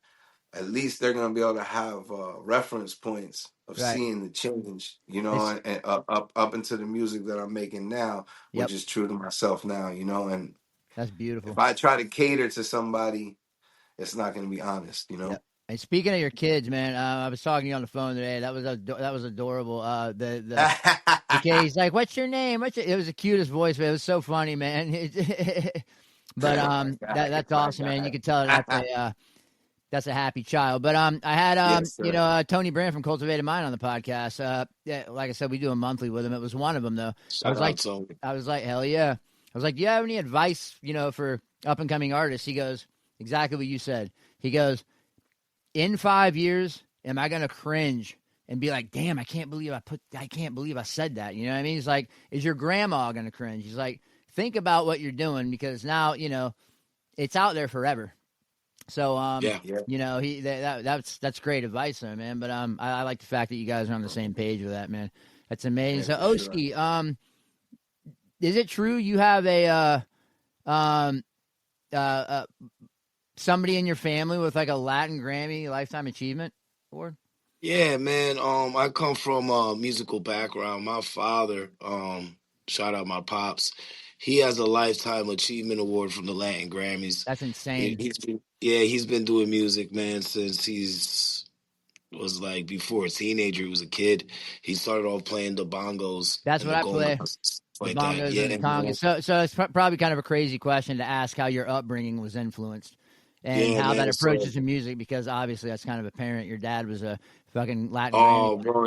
at least they're gonna be able to have reference points of Right. seeing the change, you know, It's and up into the music that I'm making now, yep. which is true to myself now, you know. And That's if beautiful. I try to cater to somebody, it's not gonna be honest, you Yep. know. And speaking of your kids, man, I was talking to you on the phone today. That was adorable. The kid, he's like, "What's your name?" It was the cutest voice, but it was so funny, man. But My guy, that's my awesome, man. You guy. can tell that's a happy child. But I had Yes, sir. Tony Brand from Cultivated Mind on the podcast. Yeah, like I said, we do a monthly with him. It was one of them though. I shout was like, out to hell yeah. I was like, do you have any advice, for up and coming artists? He goes, exactly what you said. He goes, in 5 years, am I gonna cringe and be like, damn, I can't believe I said that. You know what I mean? He's like, is your grandma gonna cringe? He's like, think about what you're doing, because now, it's out there forever. So, yeah. Yeah, that's great advice there, man. But I like the fact that you guys are on the same page with that, man. That's amazing. yeah, So, for sure. Oski, is it true you have a um uh, uh somebody in your family with like a Latin Grammy Lifetime Achievement Award? Yeah, man. I come from a musical background. My father, shout out my pops, he has a lifetime achievement award from the Latin Grammys. That's insane. He's been doing music, man, since he's was like before a teenager. He was a kid. He started off playing the bongos That's and what the I play. congas, stuff The like that. bongos and the Yeah, man. congas. So it's probably kind of a crazy question to ask how your upbringing was influenced and Yeah, how that man. So, approaches to music, because obviously that's kind of apparent. Your dad was a fucking Latin Grammy oh, winner. bro,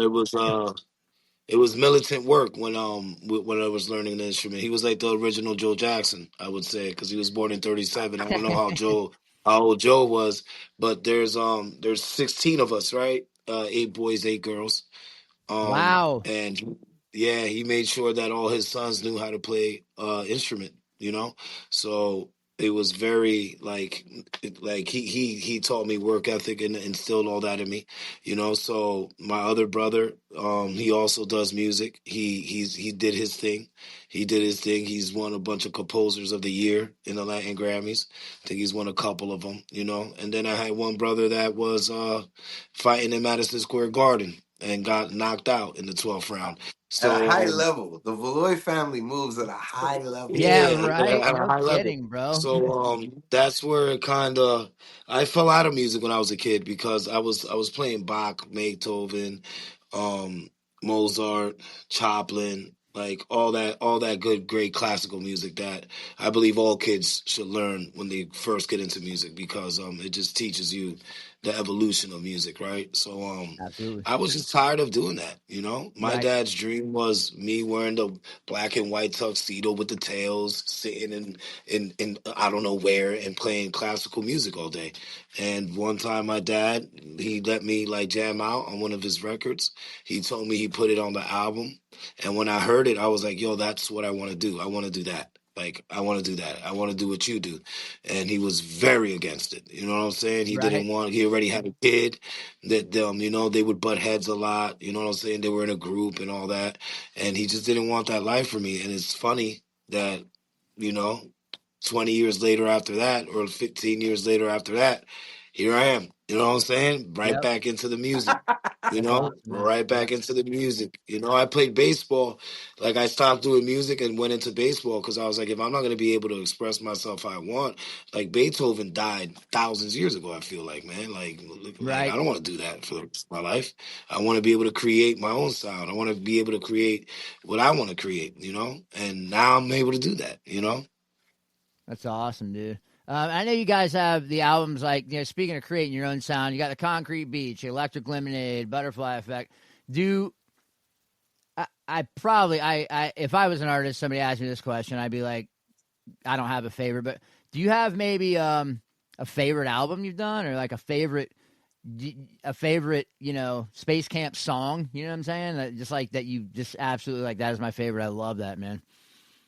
it was militant work when when I was learning the instrument. He was like the original Joe Jackson, I would say, because he was born in '37. I don't know how old Joe was. But there's 16 of us, right? 8 boys, 8 girls. Wow. And yeah, he made sure that all his sons knew how to play instrument, you know. So it was very like he taught me work ethic and instilled all that in me, you know. So my other brother, he also does music. He did his thing. He did his thing. He's won a bunch of composers of the year in the Latin Grammys. I think he's won a couple of them, you know. And then I had one brother that was fighting in Madison Square Garden and got knocked out in the 12th round. At a So high level. The Valois family moves at a high level. Yeah, yeah, right. at a No high level. kidding, bro. So that's where it kind of I fell out of music when I was a kid because I was playing Bach, Beethoven, um, Mozart, Chopin, like all that good great classical music that I believe all kids should learn when they first get into music because it just teaches you the evolution of music, right? So Absolutely. I was just tired of doing that, you know. My Right. dad's dream was me wearing the black and white tuxedo with the tails, sitting in I don't know where and playing classical music all day. And one time, my dad he let me like jam out on one of his records. He told me he put it on the album, and when I heard it, I was like, "Yo, that's what I want to do. I want to do that." Like I want to do that. I want to do what you do, and he was very against it. You know what I'm saying? He didn't Right. want. He already had a kid that you know they would butt heads a lot. You know what I'm saying? They were in a group and all that, and he just didn't want that life for me. And it's funny that you know 20 years later after that, or 15 years later after that, here I am. You know what I'm saying? Right Yep. back into the music. You That's know, awesome, man. right Yep. back into the music. You know, I played baseball. Like I stopped doing music and went into baseball because I was like, if I'm not going to be able to express myself how I want, like Beethoven died thousands of years ago. I feel like, man, like I Right. don't want to do that for the rest of my life. I want to be able to create my own sound. I want to be able to create what I want to create. You know, and now I'm able to do that. You know. That's awesome, dude. I know you guys have the albums like, speaking of creating your own sound, you got the Concrete Beach, Electric Lemonade, Butterfly Effect. Do I probably if I was an artist, somebody asked me this question, I'd be like, I don't have a favorite, but do you have maybe a favorite album you've done, or like a favorite, Space Camp song? You know what I'm saying? Just like that, you just absolutely like that is my favorite. I love that, man.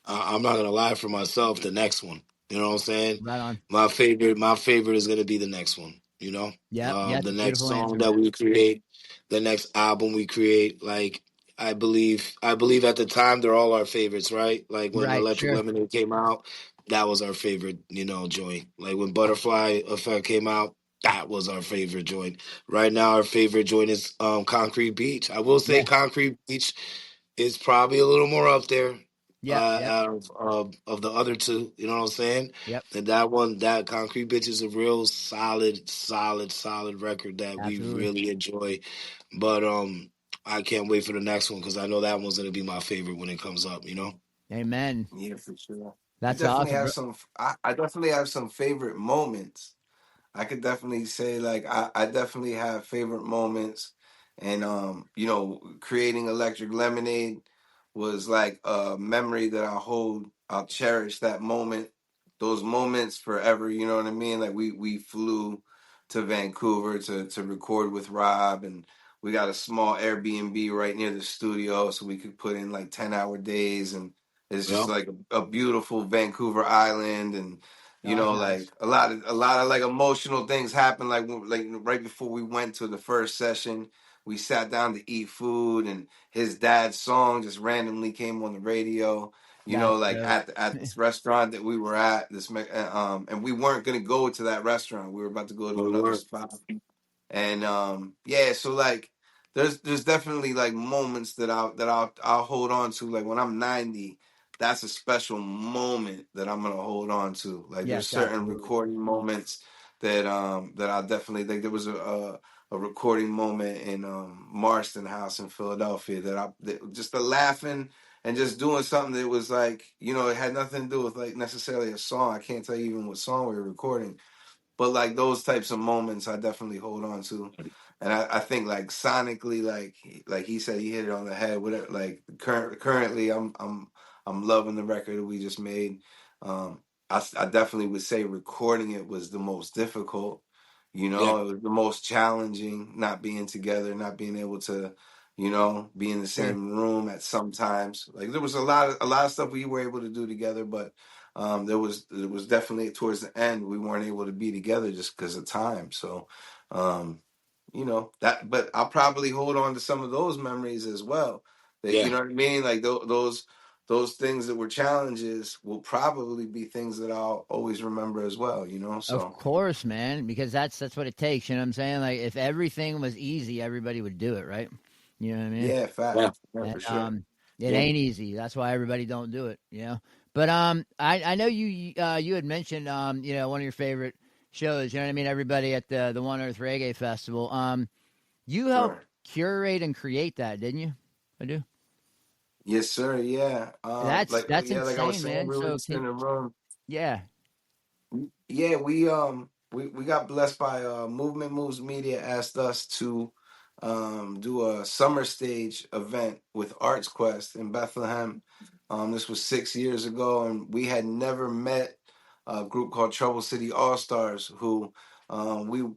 I'm not gonna lie for myself. The next one, you know what I'm saying? Right on. My favorite is gonna be the next one. You know, Yep. Yes. the next Beautiful song answer, that man. we create, the next album we create. Like I believe at the time they're all our favorites, right? Like when Right. Electric Sure. Lemonade came out, that was our favorite, joint. Like when Butterfly Effect came out. That was our favorite joint. Right now, our favorite joint is Concrete Beach. I will say Yeah. Concrete Beach is probably a little more up there Yep. Yep. out of the other two. You know what I'm saying? Yep. And that one, that Concrete Bitch is a real solid record that we Absolutely. really enjoy. But I can't wait for the next one because I know that one's gonna be my favorite when it comes up. You know? Amen. Yeah, for sure. I That's definitely awesome, have bro. some. I definitely have some favorite moments. I could definitely say like I definitely have favorite moments, and creating Electric Lemonade was like a memory that I hold. I'll cherish that moment, those moments forever. You know what I mean? Like we flew to Vancouver to record with Rob, and we got a small Airbnb right near the studio, so we could put in like 10-hour days, and it's just Yeah. like a beautiful Vancouver island, and Oh, like nice. a lot of like emotional things happened. Like right before we went to the first session, we sat down to eat food, and his dad's song just randomly came on the radio. That's Like dope. at this restaurant that we were at, and we weren't gonna go to that restaurant. We were about to go to We another were. spot. And yeah, so like there's definitely like moments that I'll hold on to. Like when I'm 90, that's a special moment that I'm gonna hold on to. Like there's Yes, certain absolutely. recording moments that I'll definitely like. There was a recording moment in Marston House in Philadelphia just the laughing and just doing something that was like, it had nothing to do with like necessarily a song. I can't tell you even what song we were recording, but like those types of moments I definitely hold on to. And I think like sonically, like he said, he hit it on the head. Whatever, like currently I'm loving the record that we just made. I definitely would say recording it was the most difficult. You Yeah, know, it was the most challenging, not being together, not being able to, be in the Sure. same room at some times. Like there was a lot of stuff we were able to do together, but there was definitely towards the end we weren't able to be together just because of time. So, um, that, but I'll probably hold on to some of those memories as well. That, you yeah. know what I mean? Like those things that were challenges will probably be things that I'll always remember as well, Of so course, man, because that's what it takes. You know what I'm saying? Like if everything was easy, everybody would do it, right? You know what I mean? yeah, Yeah. facts, yeah, And for sure. it Yeah. ain't easy. That's why everybody don't do it. But I know you had mentioned one of your favorite shows. You know what I mean? Everybody at the One Earth Reggae Festival. You helped Sure. curate and create that, didn't you? I do. Yes, sir. Yeah. That's Like, that's yeah, like I was insane, saying, man. we were So just in the room. yeah, Yeah, we got blessed by Movement Moves Media asked us to do a summer stage event with Arts Quest in Bethlehem. This was 6 years ago, and we had never met a group called Trouble City All Stars, who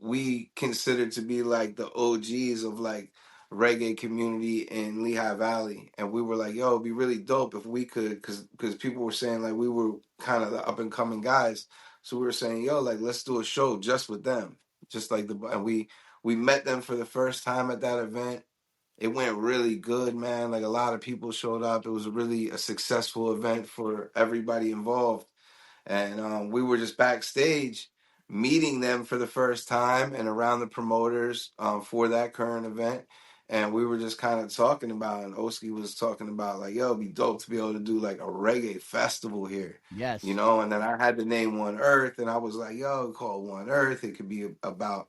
we considered to be like the OGs of like reggae community in Lehigh Valley. And we were like, yo, it'd be really dope if we could, because people were saying like we were kind of the up and coming guys, so we were saying, yo, like let's do a show just with them, just like and we met them for the first time at that event. It went really good, man. Like a lot of people showed up. It was really a successful event for everybody involved, and we were just backstage meeting them for the first time and around the promoters for that current event. And we were just kind of talking about, and Oskee was talking about, like, yo, it'd be dope to be able to do like a reggae festival here, yes, And then I had the name One Earth, and I was like, yo, call it One Earth. It could be about,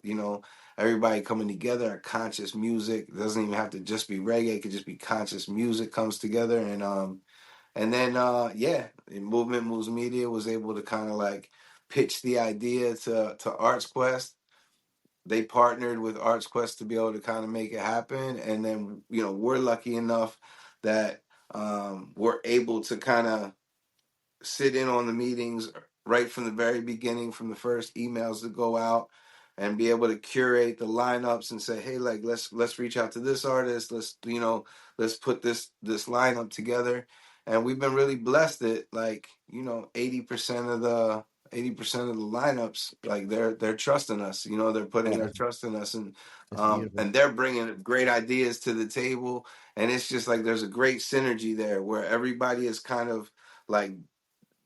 everybody coming together, conscious music. It doesn't even have to just be reggae, it could just be conscious music comes together. And then yeah, Movement Moves Media was able to kind of like pitch the idea to Arts Quest. They partnered with Arts Quest to be able to kind of make it happen. And then, we're lucky enough that we're able to kind of sit in on the meetings right from the very beginning, from the first emails that go out, and be able to curate the lineups and say, hey, like let's reach out to this artist, let's put this lineup together. And we've been really blessed that, like, 80% of the 80% of the lineups, like they're trusting us, they're putting their trust in us, that's beautiful. and they're bringing great ideas to the table. And it's just like there's a great synergy there where everybody is kind of like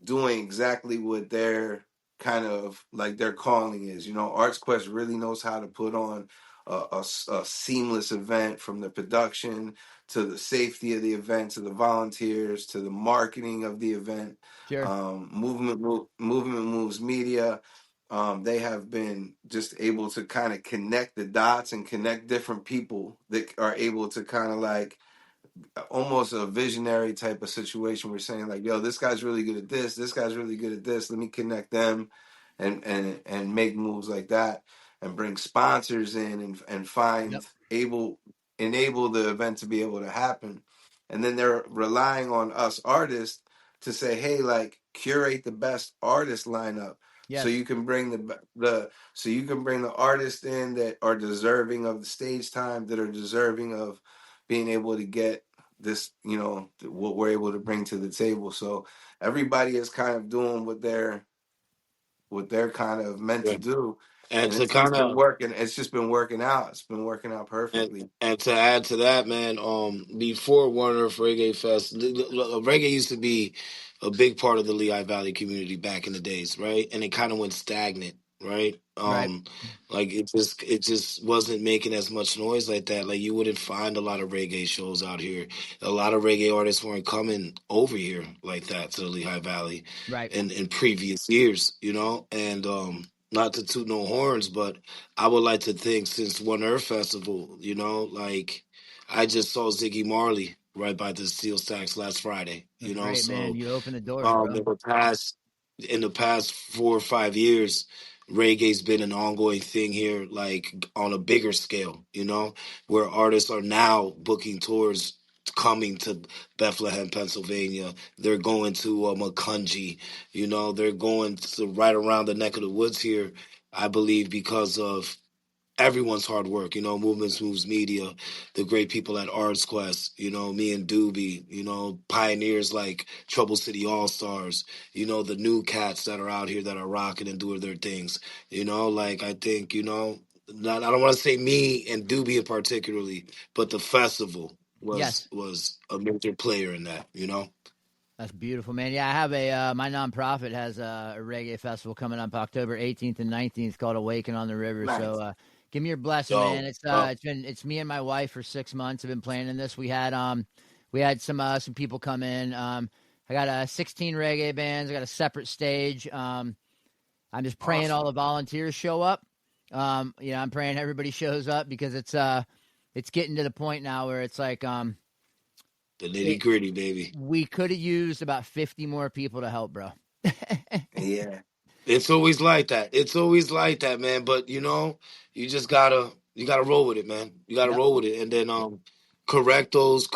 doing exactly what their kind of like their calling is. Arts Quest really knows how to put on a seamless event, from the production to the safety of the event to the volunteers to the marketing of the event. Sure. Movement Moves Media. They have been just able to kind of connect the dots and connect different people that are able to kind of like almost a visionary type of situation. We're saying like, yo, this guy's really good at this guy's really good at this, let me connect them, and make moves like that, and bring sponsors in, and Yep. find enable the event to be able to happen. And then they're relying on us artists to say, hey, like curate the best artist lineup, so Yes. you can bring the artists in that are deserving of the stage time, that are deserving of being able to get this, what we're able to bring to the table. So everybody is kind of doing what they're kind of meant to Yeah. do, And and to it's just kind been of working. It's just been working out. It's been working out and perfectly. and to add to that, man, before One Earth Reggae Fest, reggae used to be a big part of the Lehigh Valley community back in the days, right? And it kind of went stagnant, right? Right. Like it just wasn't making as much noise like that. Like you wouldn't find a lot of reggae shows out here. A lot of reggae artists weren't coming over here like that to the Lehigh Valley Right. in previous years, and not to toot no horns, but I would like to think since One Earth Festival, like I just saw Ziggy Marley right by the Steel Stacks last Friday, That's great, man. so You open the doors, bro. in the past 4 or 5 years, reggae's been an ongoing thing here, like on a bigger scale, where artists are now booking tours coming to Bethlehem, Pennsylvania. They're going to Macungie. You know, they're going to right around the neck of the woods here, I believe, because of everyone's hard work, you know, Movements Moves Media, the great people at Arts Quest, you know, me and Doobie, you know, pioneers like Trouble City All Stars, you know, the new cats that are out here that are rocking and doing their things, you know, like I think, you know, not, I don't want to say me and Doobie particularly, but the festival Yes. was a major player in that, you know. That's beautiful, man. Yeah, I have my nonprofit has a reggae festival coming up October 18th and 19th called Awaken on the River. Nice. So give me your blessing, Yo, man. It's me and my wife for 6 months. I've been planning this. We had some people come in. I got 16 reggae bands. I got a separate stage. I'm just praying Awesome. all the volunteers show up. You know, I'm praying everybody shows up because it's getting to the point now where it's like the nitty gritty, baby. we could have used about 50 more people to help, bro. Yeah. It's always like that. It's always like that, man. But you know, you gotta roll with it, man. You gotta Yep. roll with it, and then correct those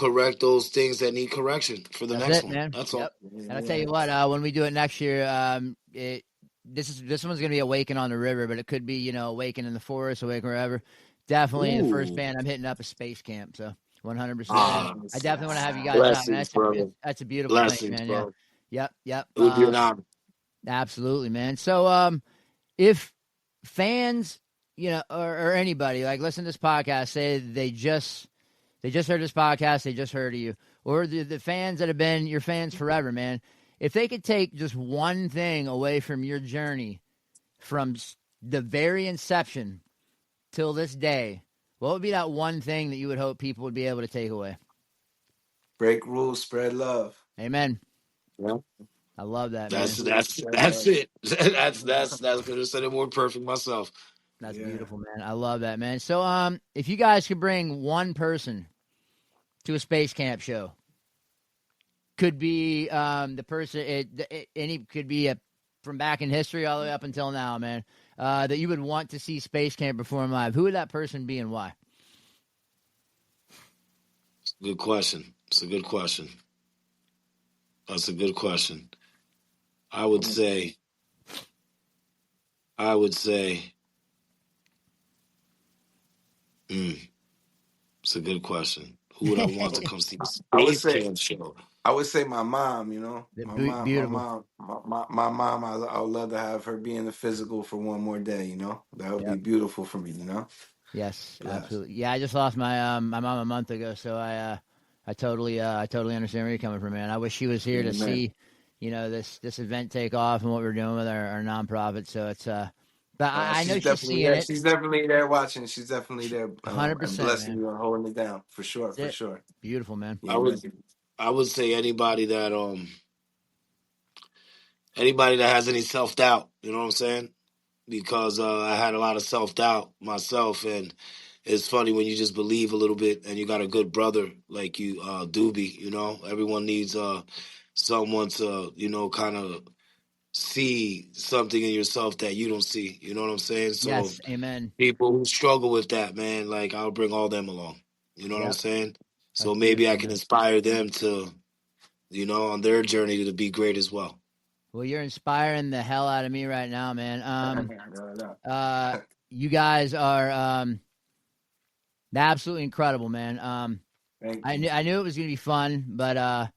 things that need correction for the That's next it, one. man. That's all. Yep. And I'll tell you what, when we do it next year, this one's gonna be Awaken on the River, but it could be, you know, Awaken in the forest, Awaken wherever. Definitely the first Ooh, band I'm hitting up is Space Kamp, so 100%. ah, I definitely want to have you guys out, man. blessings, brother. That's a beautiful place, Blessings, man. Yeah. bro. Yep. It would be an honor. Absolutely, man. So if fans, you know, or anybody like listen to this podcast, say they just heard this podcast, they just heard of you, or the fans that have been your fans forever, man. If they could take just one thing away from your journey from the very inception till this day, what would be that one thing that you would hope people would be able to take away? Break rules, spread love. Amen. Yeah. I love that, That's man. that's it. That's could have said it more perfect myself. That's Yeah. beautiful, man. I love that, man. So, if you guys could bring one person to a Space Kamp show, could be the person. Any could be from back in history all the way up until now, man. That you would want to see Space Kamp perform live. Who would that person be and why? Good question. It's a good question. That's a good question. I would say. It's a good question. Who would I want to come see the I would Space say Camp show? I would say my mom, you know. Beautiful. My mom, I would love to have her be in the physical for one more day, you know. That would be Yep. beautiful for me, you know. Yes, Yes. absolutely. Yeah, I just lost my mom a month ago, so I totally understand where you're coming from, man. I wish she was here to Amen. see, you know, this event take off and what we're doing with our nonprofit. So it's but I know She's she's definitely seeing there. it. She's definitely there watching. She's definitely there, and 100%, blessing man. you and holding it down for sure, That's for it. sure. Beautiful, man. I Amen. would say anybody that has any self doubt. You know what I'm saying? Because I had a lot of self doubt myself, and it's funny when you just believe a little bit, and you got a good brother like you, Doobie. You know, everyone needs someone to kind of see something in yourself that you don't see. You know what I'm saying? So Yes, amen. people who struggle with that, man, like I'll bring all them along. You know what I'm Yep, saying? that's So maybe I beautiful, can man. inspire them to, on their journey to be great as well. Well, you're inspiring the hell out of me right now, man. No. You guys are absolutely incredible, man. Thank I you. knew it was gonna be fun, but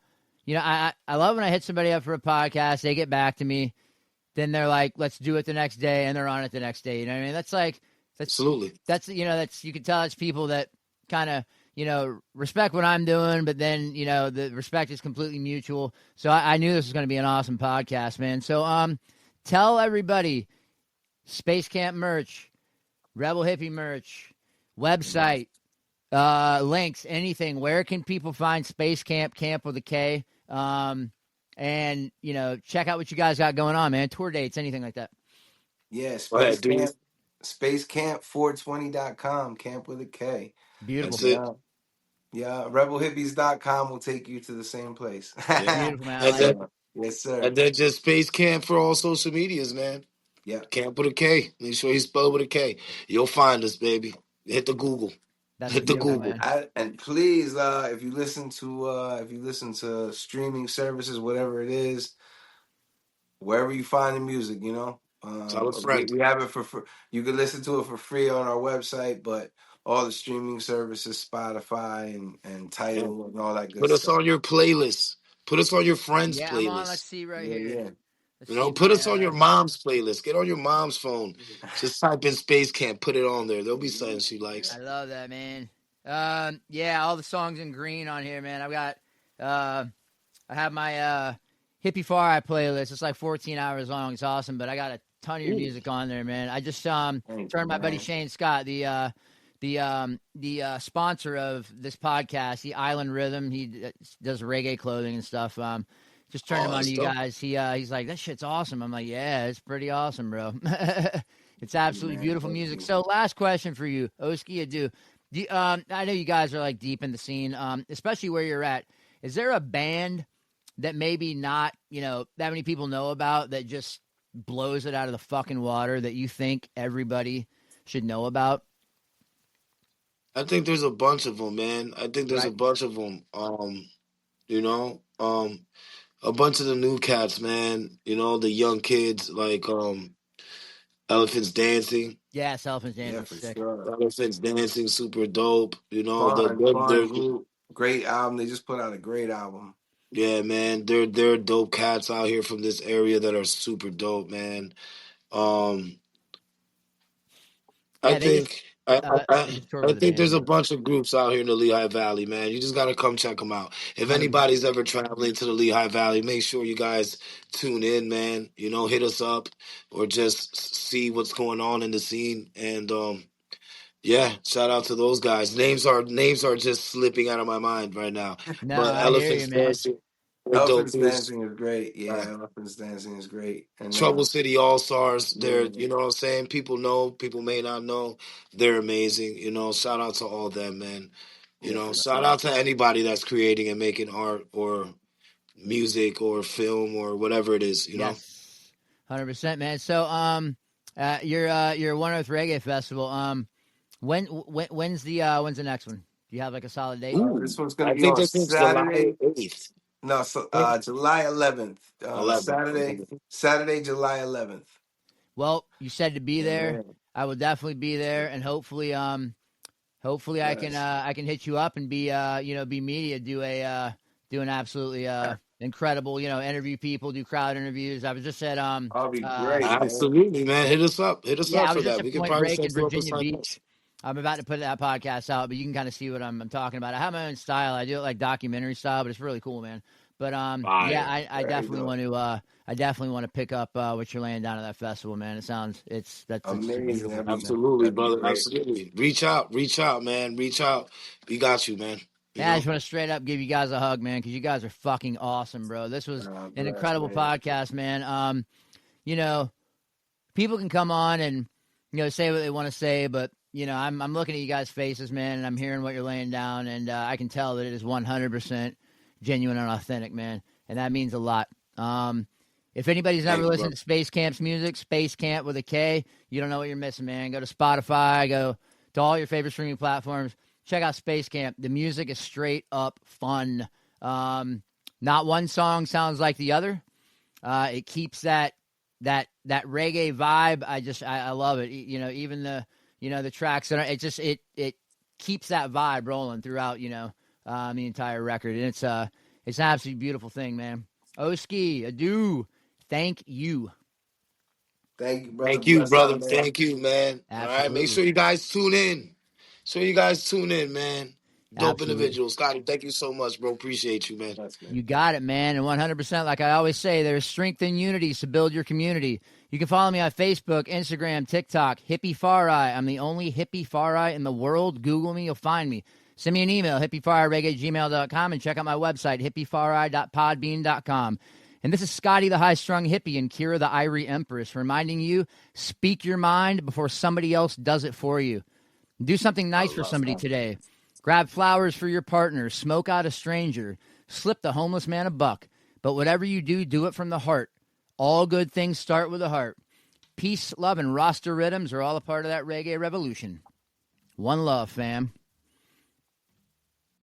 you know, I love when I hit somebody up for a podcast, they get back to me, then they're like, let's do it the next day, and they're on it the next day. You know what I mean? Absolutely. That's you can tell it's people that kind of, you know, respect what I'm doing, but then, you know, the respect is completely mutual. So I knew this was going to be an awesome podcast, man. So tell everybody Space Kamp merch, Rebel Hippie merch, website, links, anything. Where can people find Space Kamp, Camp with a K? And, you know, check out what you guys got going on, man. Tour dates, anything like that. Yeah, Go ahead, Space dude. Camp, spacecamp420.com, camp with a K. Beautiful. That's it. Yeah. Yeah, rebelhippies.com will take you to the same place. Yeah. Beautiful, man. I And like then it. Yeah. Yes, sir. and then just Space Camp for all social medias, man. Yeah. Camp with a K. Make sure you spell it with a K. You'll find us, baby. Hit the Google. That's Hit the beautiful, Google. man. And please, if you listen to streaming services, whatever it is, wherever you find the music, Tell a friend. we have it for free. You can listen to it for free on our website, but all the streaming services, Spotify and Yeah. Tidal and all that good Put us stuff. on your playlist. Put us on your friends' Yeah, I'm on. Let's playlist. see right Yeah, here. yeah. Let's see Put my. us on your mom's playlist. Get on your mom's phone. Just type in Space Camp. Put it on there. There'll be something she likes. I love that, man. Yeah, all the songs in green on here, man. I've got. I have my Hippie Far Eye playlist. It's like 14 hours long. It's awesome, but I got a ton of your Ooh. music on there, man. I just Thank you, turned my buddy man. Shane Scott, the sponsor of this podcast, the Island Rhythm. He does reggae clothing and stuff. Just turned him on That's to you dope. guys. He's like, that shit's awesome. I'm like, yeah, it's pretty awesome, bro. It's absolutely Man, beautiful thank music. you. So, last question for you, Oskee, Adoo. I know you guys are like deep in the scene, especially where you're at. Is there a band that maybe not, that many people know about that just blows it out of the fucking water that you think everybody should know about? I think there's a bunch of them, man. I think there's a Right. bunch of them. A bunch of the new cats, man. The young kids like Elephants Dancing. Yeah, Self and Yeah, Daniel's for sick. sure. Elephants Dancing, super dope. Fun They're group, great album. They just put out a great album. yeah, man. They're dope cats out here from this area that are super dope, man. Um, I Yeah, think I, they I just toured I with a think band. there's a bunch of groups out here in the Lehigh Valley, man. You just gotta come check them out. If 100%. anybody's ever traveling to the Lehigh Valley, make sure you guys tune in, man. Hit us up or just see what's going on in the scene. And yeah, shout out to those guys. Names are just slipping out of my mind right now. No, But I hear you, Elephants man. Dancing, they're dope Elephants dudes. Dancing is great. Right. Yeah, Elephants Dancing is great. And Trouble City All Stars. They're, yeah, you know what I'm saying? People know, people may not know. They're amazing. Shout out to all them, man. yeah, for Shout sure. out to anybody that's creating and making art or music or film or whatever it is. Yes, 100%, man. So, your One Earth Reggae Festival. When's the next one? Do you have like a solid date? This Ooh, one's gonna I be think on this is July Saturday. 8th. No, so I think July 11th. 11th. Saturday, July 11th. Well, you said to be there. Yeah. I will definitely be there, and hopefully, Yes. I can hit you up and be media, do an absolutely incredible, interview people, do crowd interviews. I was just at I'll be great, man. Absolutely, man. Hit us up. Hit us yeah, up I for was just that. at We can Point probably Break in set you up with Virginia something Beach. else. I'm about to put that podcast out, but you can kind of see what I'm talking about. I have my own style. I do it like documentary style, but it's really cool, man. But yeah, Fire. I Very definitely dope. want to. I definitely want to pick up what you're laying down at that festival, man. It's a Amazing. beautiful thing. Absolutely, That'd be brother. great. Absolutely. Reach out, man. Reach out. We got you, man. Yeah, I just want to straight up give you guys a hug, man, because you guys are fucking awesome, bro. This was an Bless, incredible man. podcast, man. You know, people can come on and say what they want to say, but I'm looking at you guys' faces, man, and I'm hearing what you're laying down, and I can tell that it is 100% genuine and authentic, man, and that means a lot. If anybody's Thank never you, listened brother. to Space Kamp's music, Space Kamp with a K, you don't know what you're missing, man. Go to Spotify, go to all your favorite streaming platforms. Check out Space Kamp. The music is straight up fun. Not one song sounds like the other. It keeps that reggae vibe. I love it. Even the tracks that it keeps that vibe rolling throughout. The entire record, and it's an absolutely beautiful thing, man. Oskee, Adoo, thank you. Thank you, brother. Thank you, Bless up, brother. man. Thank you, man. All right. Make Absolutely, sure you guys tune in. Man. Dope absolutely. individual. Scotty, thank you so much, bro. Appreciate you, man. Bless, man. You got it, man. And 100%, like I always say, there's strength in unity to build your community. You can follow me on Facebook, Instagram, TikTok, Hippie Far Eye. I'm the only Hippie Far Eye in the world. Google me, you'll find me. Send me an email, hippiefareyereggae@gmail.com, and check out my website, hippiefareye.podbean.com. And this is Scotty the High-Strung Hippie and Kira the Irie Empress, reminding you, speak your mind before somebody else does it for you. Do something I nice for love somebody that. today. Grab flowers for your partner. Smoke out a stranger. Slip the homeless man a buck. But whatever you do, do it from the heart. All good things start with the heart. Peace, love, and roster rhythms are all a part of that reggae revolution. One love, fam.